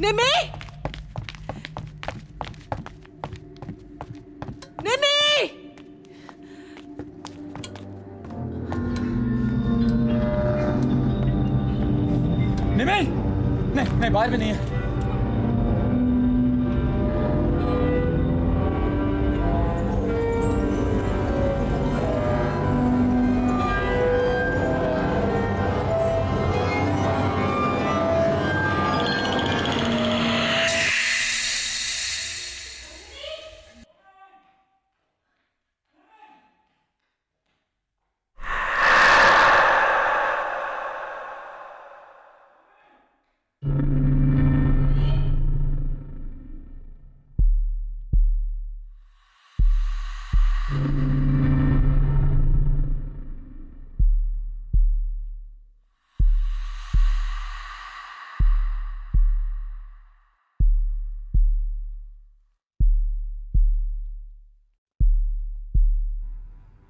निमी? निमी? निमी, नहीं, बाहर भी नहीं है।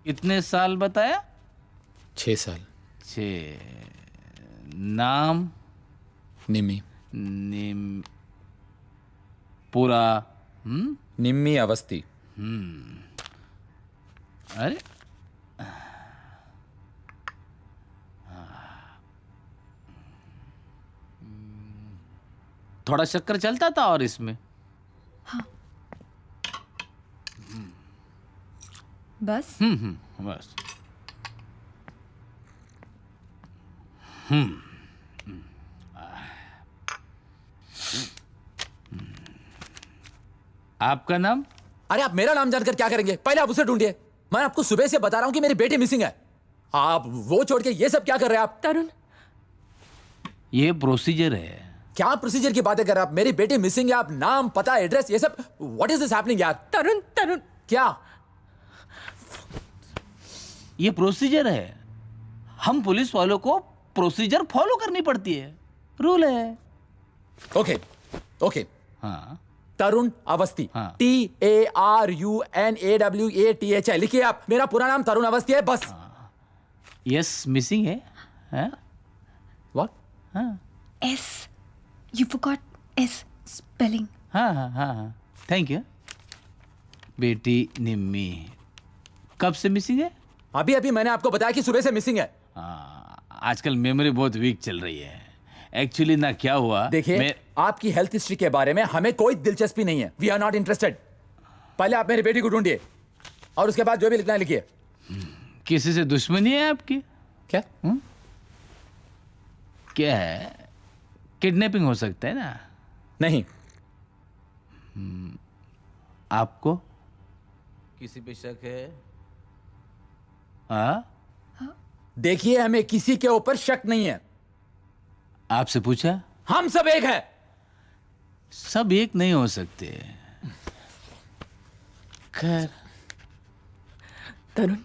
कितने साल बताया? 6 साल। 6। नाम? निमी। पूरा? निम्मी अवस्थी। अरे थोड़ा शक्कर चलता था और इसमें? बस। बस। आपका नाम? अरे आप मेरा नाम जानकर क्या करेंगे? पहले आप उसे ढूंढिए। मैं आपको सुबह से बता रहा हूं कि मेरी बेटी मिसिंग है। आप वो छोड़ के ये सब क्या कर रहे हैं आप? तरुण, ये प्रोसीजर है। क्या प्रोसीजर की बातें कर रहे हैं आप? मेरी बेटी मिसिंग है, आप नाम, पता, एड्रेस, ये सब व्हाट इज दिस हैपनिंग यार? तरुण, तरुण। क्या? ये प्रोसीजर है। हम पुलिस वालों को प्रोसीजर फॉलो करनी पड़ती है, रूल है। ओके ओके, हाँ तरुण अवस्थी, हाँ। TARUNAWATHI, लिखिए आप। मेरा पूरा नाम तरुण अवस्थी है, बस। यस मिसिंग है, हाँ व्हाट? हाँ S. You forgot S spelling. हाँ हाँ हाँ हाँ, थैंक यू। बेटी निम्मी कब से मिसिंग है? अभी अभी मैंने आपको बताया कि सुबह से मिसिंग है। आजकल मेमोरी बहुत वीक चल रही है। एक्चुअली ना क्या हुआ, देखिए, आपकी हेल्थ हिस्ट्री के बारे में हमें कोई दिलचस्पी नहीं है। We are not interested. पहले आप मेरी बेटी को ढूंढिए और उसके बाद जो भी लिखना है लिखिए। किसी से दुश्मनी है आपकी? क्या? क्या है? किडनैपिंग हो सकता है ना? नहीं। आपको किसी पे शक है? हाँ, देखिए, हमें किसी के ऊपर शक नहीं है। आपसे पूछा? हम सब एक है। सब एक नहीं हो सकते। खैर, तरुण,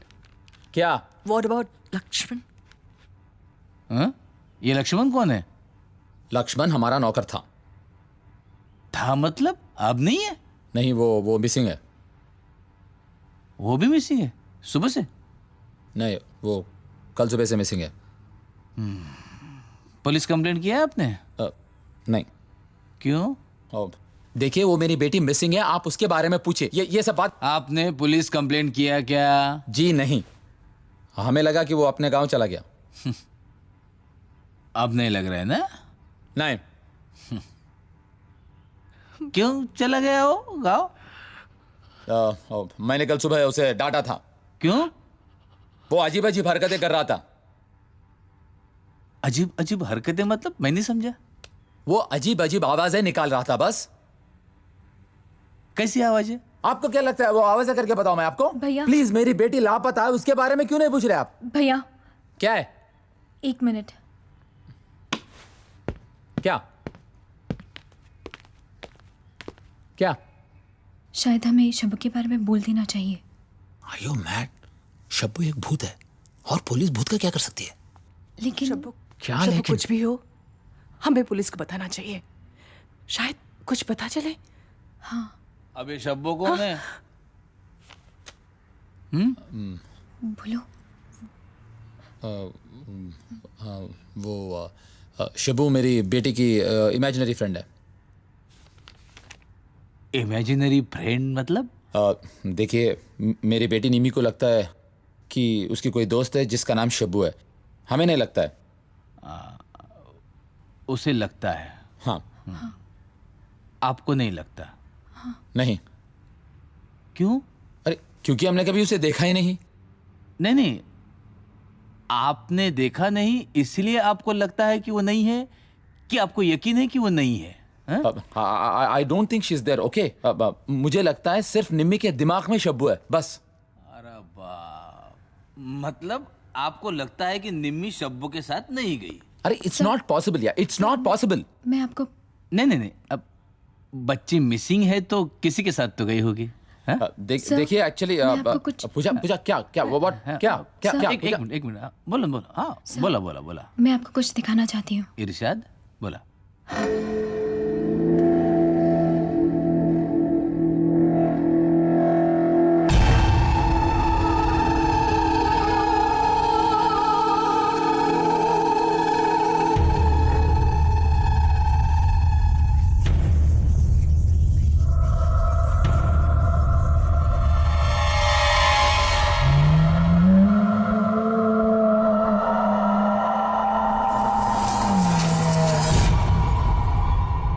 क्या? What about Laxman? हाँ? ये लक्ष्मण कौन है? लक्ष्मण हमारा नौकर था। था मतलब अब नहीं है? नहीं, वो मिसिंग है। वो भी मिसिंग है सुबह से? नहीं, वो कल सुबह से मिसिंग है। पुलिस कंप्लेंट किया है आपने? नहीं। क्यों? देखिए, वो मेरी बेटी मिसिंग है, आप उसके बारे में पूछिए। ये सब बात। आपने पुलिस कंप्लेंट किया क्या? जी नहीं, हमें लगा कि वो अपने गांव चला गया। अब नहीं लग रहा है ना? नहीं। क्यों चला गया वो गांव? मैंने कल सुबह उसे डांटा था। क्यों? वो अजीब अजीब हरकतें कर रहा था। अजीब अजीब हरकतें मतलब? मैं नहीं समझा। वो अजीब अजीब आवाजें निकाल रहा था बस। कैसी आवाजें? आपको क्या लगता है वो आवाजें करके बताऊं मैं आपको? भैया। प्लीज, मेरी बेटी लापता है, उसके बारे में क्यों नहीं पूछ रहे आप? भैया, क्या है? 1 मिनट। क्या? क्या? शायद हमें शब्बू के बारे में बोल देना चाहिए। Are you mad? शब्बू एक भूत है और पुलिस भूत का क्या कर सकती है? लेकिन शब्बू, क्या शब्बू, लेकिन? कुछ भी हो, हमें पुलिस को बताना चाहिए। शायद कुछ पता चले। अबे शब्बो कौन है? बोलो। वो शब्बू मेरी बेटी की इमेजिनरी फ्रेंड है। इमेजिनरी फ्रेंड मतलब? देखिए, मेरी बेटी निमी को लगता है कि उसकी कोई दोस्त है जिसका नाम शब्बू है। हमें नहीं लगता है। उसे लगता है? हाँ। आपको नहीं लगता? नहीं। क्यों? अरे, क्योंकि हमने कभी उसे देखा ही नहीं। नहीं नहीं, आपने देखा नहीं इसलिए आपको लगता है कि वो नहीं है, कि आपको यकीन है कि वो नहीं है? I don't think she is there. Okay, मुझे लगता है सिर्फ निम्मी के दिमाग में शब्बू है, बस। अरे बाप, मतलब आपको लगता है कि निम्मी शब्बू के साथ नहीं गई? अरे, इट्स नॉट पॉसिबल यार, इट्स नॉट पॉसिबल। मैं आपको नहीं, अब बच्ची मिसिंग है तो किसी के साथ तो गई होगी। देखिए, एक्चुअली पूजा क्या व्हाट क्या एक मिनट, बोलो। हाँ, बोला। मैं आपको कुछ दिखाना चाहती हूँ। इरशाद बोला।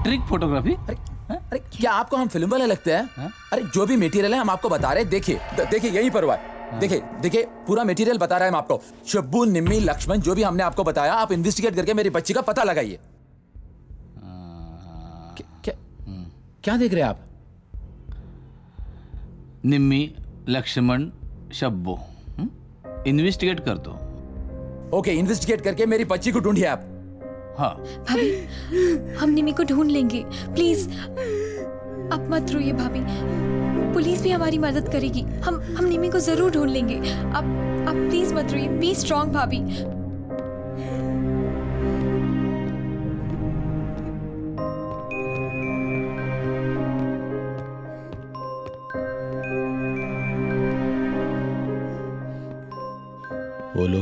Trick photography? अरे क्या आपको हम फिल्म वाले लगते हैं? अरे, जो भी मटेरियल है हम आपको बता रहे हैं। देखिए यहीं पर हुआ है। देखिए पूरा मटेरियल बता रहा है हम आपको। शब्बू, निम्मी, लक्ष्मण, जो भी हमने आपको बताया, आप इन्वेस्टिगेट करके मेरी बच्ची का पता लगाइए। क्या देख रहे हैं आप? निम्मी, लक्ष्मण, शब्बो, इन्वेस्टिगेट कर दो। ओके, इन्वेस्टिगेट करके मेरी बच्ची को ढूंढिए आप। हाँ भाभी, हम निमी को ढूंढ लेंगे, प्लीज। अब मत रोइए भाभी, पुलिस भी हमारी मदद करेगी। हम निमी को जरूर ढूंढ लेंगे। अब प्लीज मत रोइए, बी स्ट्रांग भाभी।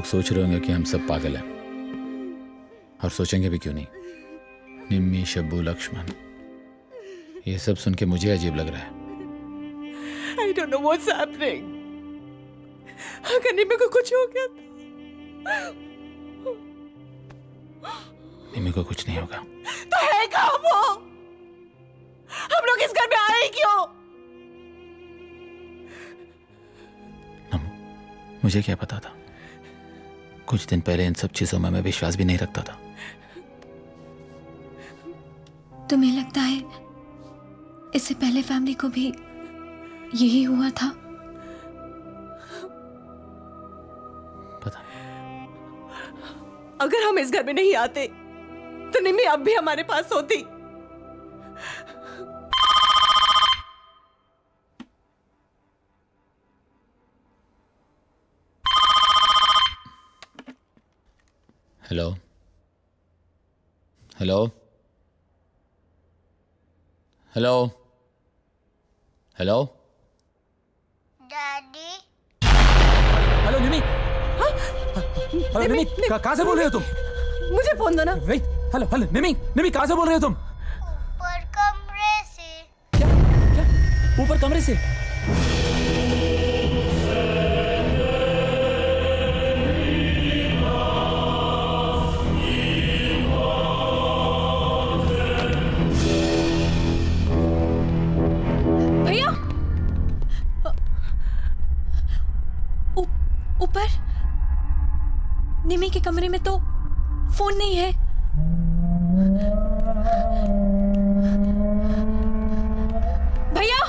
लोग सोच रहे होंगे कि हम सब पागल हैं, और सोचेंगे भी क्यों नहीं। निम्मी, शब्बू, लक्ष्मण, ये सब सुन के मुझे अजीब लग रहा है। I don't know what's happening. अगर निम्मी को कुछ हो गया निम्मी को कुछ नहीं होगा। तो है कहाँ वो? हम लोग इस घर में आए ही क्यों? मुझे क्या पता था? कुछ दिन पहले इन सब चीजों में मैं विश्वास भी नहीं रखता था। तुम्हें लगता है इससे पहले फैमिली को भी यही हुआ था? पता। अगर हम इस घर में नहीं आते तो निम्मी अब भी हमारे पास होती। Hello hello hello hello daddy hello Nimi. Hello Nimi, कहाँ से बोल रहे हो तुम? मुझे फोन दो ना। वेट, हेलो हेलो निमी, निमी कहाँ से बोल रहे हो तुम? ऊपर कमरे से। क्या क्या? ऊपर कमरे से? भैया, ऊपर निमी के कमरे में तो फोन नहीं है। भैया,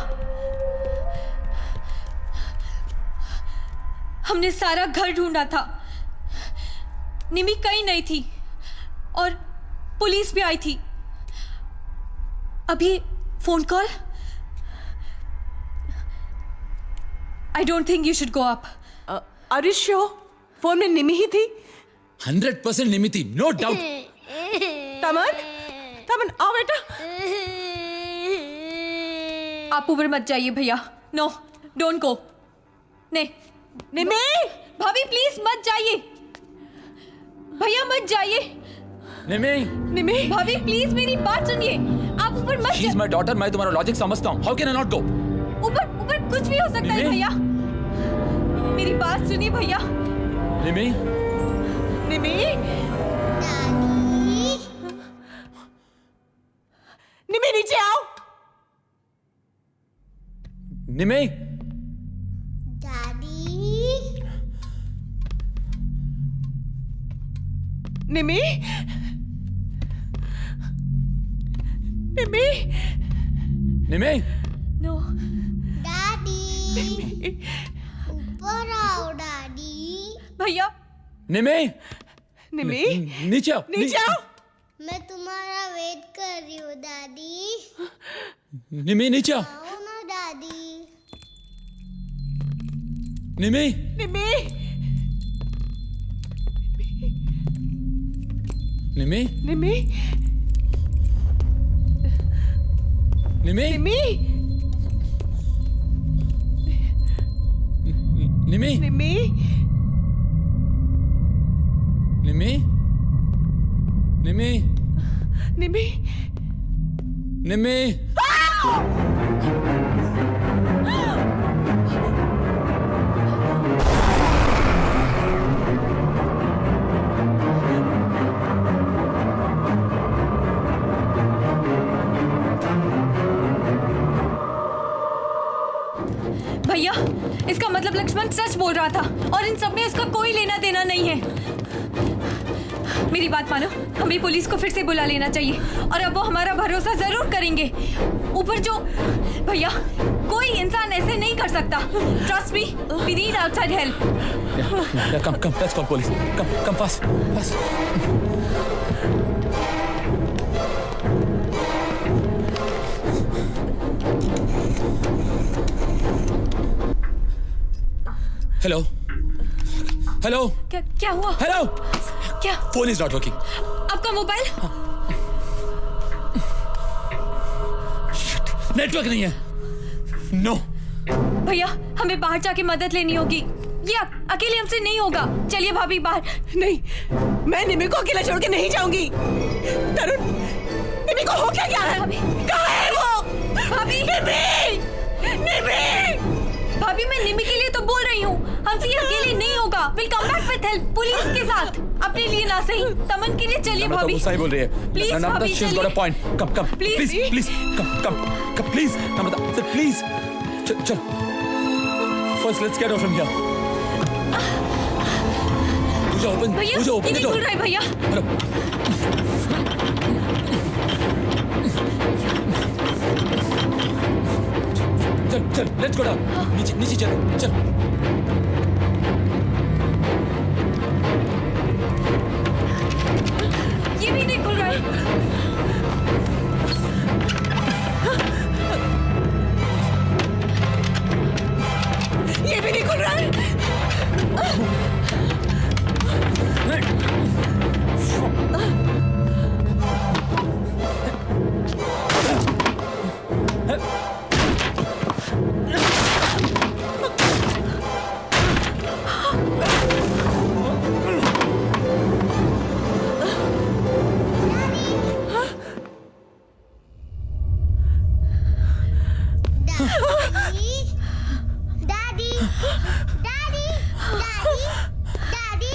हमने सारा घर ढूंढा था, निमी कहीं नहीं थी और पुलिस भी आई थी। अभी phone call. I don't think you should go up. Are you sure? Phone में निमी ही थी? 100% निमी थी, नो डाउट। तमन, तमन आओ बेटा। आप ऊपर मत जाइए भैया। No, don't go. नहीं, निमी, भाभी प्लीज मत जाइए। भैया मत जाइए। निमी, निमी, भाभी प्लीज मेरी बात सुनिए। आप ऊपर मत शी इज माय डॉटर, मैं तुम्हारा लॉजिक समझता हूँ। How can I not go? ऊपर ऊपर कुछ भी हो सकता है भैया। मेरी बात सुनिए भैया। निमी, निमी, डैडी निमी नीचे आओ। निमी, डैडी निमी, निमी, निमी, नो, डैडी ऊपर आओ डैडी। भैया निमी, निमी, नीचे आओ, नीचे आओ। मैं तुम्हारा वेट कर रही हूँ डैडी। निमी नीचे आओ। आओ ना डैडी। निमी, निमी, निमी, निमी, निमी, निमी, निमी, निमी, निमी, निमी, निमी। निमी। भैया, इसका मतलब लक्ष्मण सच बोल रहा था और इन सब में उसका कोई लेना देना नहीं है। मेरी बात मानो, हमें पुलिस को फिर से बुला लेना चाहिए और अब वो हमारा भरोसा जरूर करेंगे। ऊपर जो भैया, कोई इंसान ऐसे नहीं कर सकता। Trust me, we need outside help. Come, let's call police. Come fast, fast. Hello, hello, क्या हुआ? हेलो, क्या? Phone is not working. आपका मोबाइल? नेटवर्क नहीं है। नो। भैया, हमें बाहर जाके मदद लेनी होगी। ये अकेले हमसे नहीं होगा। चलिए भाभी बाहर। नहीं, मैं निमी को अकेला छोड़ के नहीं जाऊंगी। तरुण, निमी को हो क्या गया है? कहाँ है वो? भाभी निमी! भाभी मैं निमी के लिए तो बोल रही हूँ, हमसे ये अकेले नहीं होगा। Will come back with help, police के साथ। अपने लिए ना सही, तमन के लिए। चलिए भाभी। सही बोल रही है। प्लीज नम्रता, भाभी she's got a point. Come, Please. please, come, please. Namrata, sir, please. चल. First, let's get out from here. भैया मुझे ये open नहीं खुल रहा है भैया। चल, let's go down. नीचे चल. ये भी नहीं खुल रहा है। ये भी नहीं खुल रहा है। Daddy, Daddy, Daddy,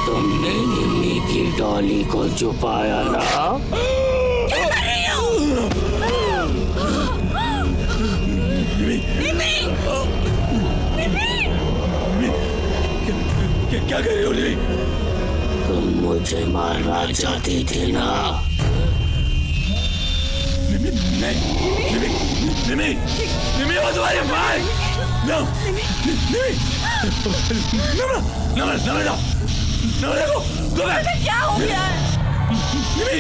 तुमने निम्मी की डॉली को छुपाया ना? क्या कर रही हो निमी? तुम मुझे मारना चाहती थी ना? निमी नहीं, निमी वो तुम्हारी माँ। नो, निमी, नमन देखो, go back। क्या हो गया है? निमी,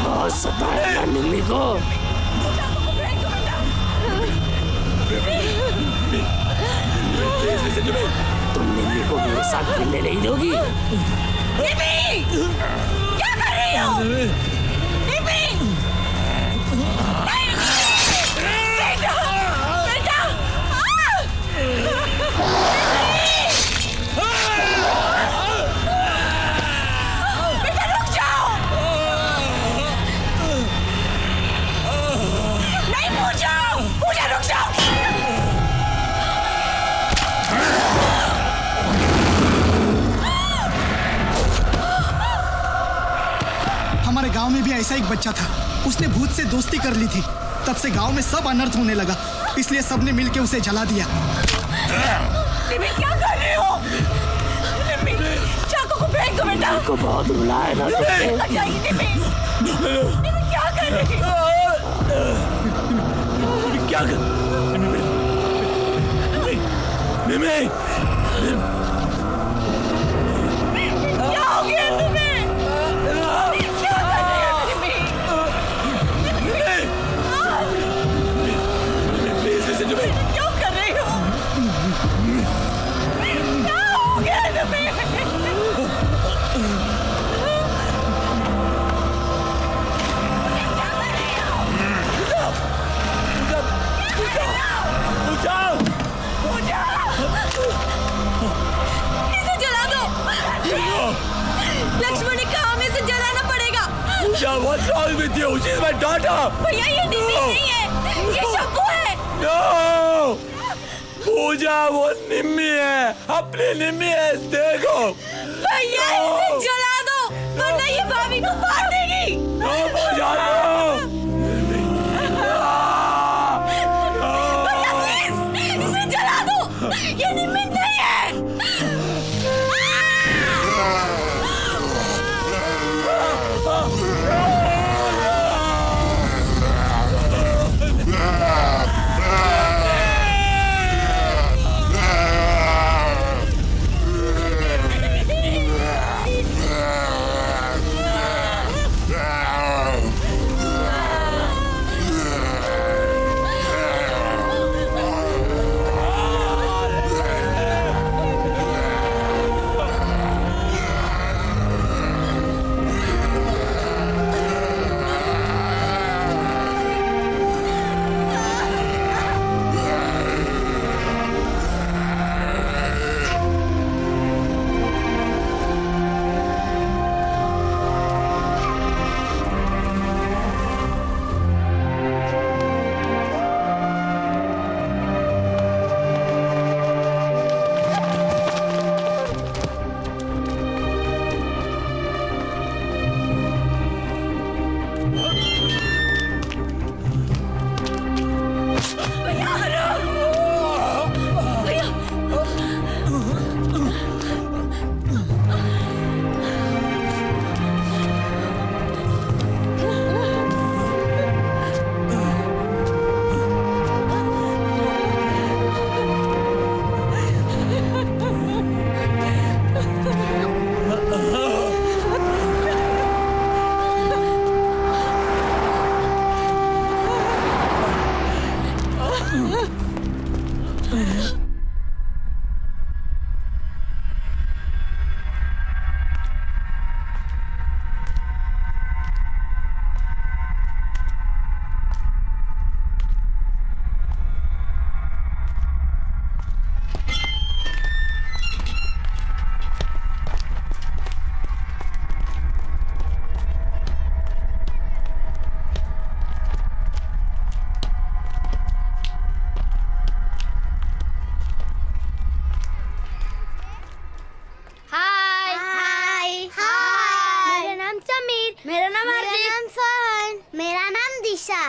बहुत सताया निम्मी को। तुम निम्मी को मेरे साथ खेलने नहीं दोगी? निम्मी! क्या कर रही हो? निम्मी! बेटा! बेटा! बेटा रुक जाओ! नहीं पूजा रुक जाओ! हमारे गांव में भी ऐसा एक बच्चा था। उसने भूत से दोस्ती कर ली थी। तब से गांव में सब अनर्थ होने लगा, इसलिए सबने मिलके उसे जला दिया। निम्मी क्या कर रहे हो? निम्मी चाकू को फेंक दो बेटा। को बहुत रुलाया ना तुमने। जाइए निम्मी। निम्मी क्या कर रही हो? क्या कर? निमी, क्या हो गया तुम्हें? क्या कर रही हो Nimmi? Please listen to me. क्यों कर रही हो? क्या हो गया तुम्हें? इसे जला दो। लक्ष्मण ने कहा हमें इसे जलाना पड़ेगा। What's wrong with you? She's my daughter. भैया ये निम्मी नहीं है, ये शंभू है। No! पूजा वो निम्मी है, अपनी निम्मी है, देखो। भैया इसे जला दो, वरना ये भाभी को मार देगी। No, पूजा no! भैया प्लीज इसे जला दो, ये निम्मी नहीं है।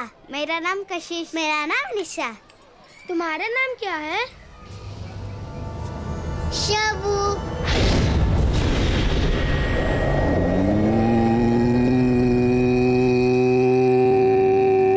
मेरा नाम कशिश। मेरा नाम निशा। तुम्हारा नाम क्या है? शबू।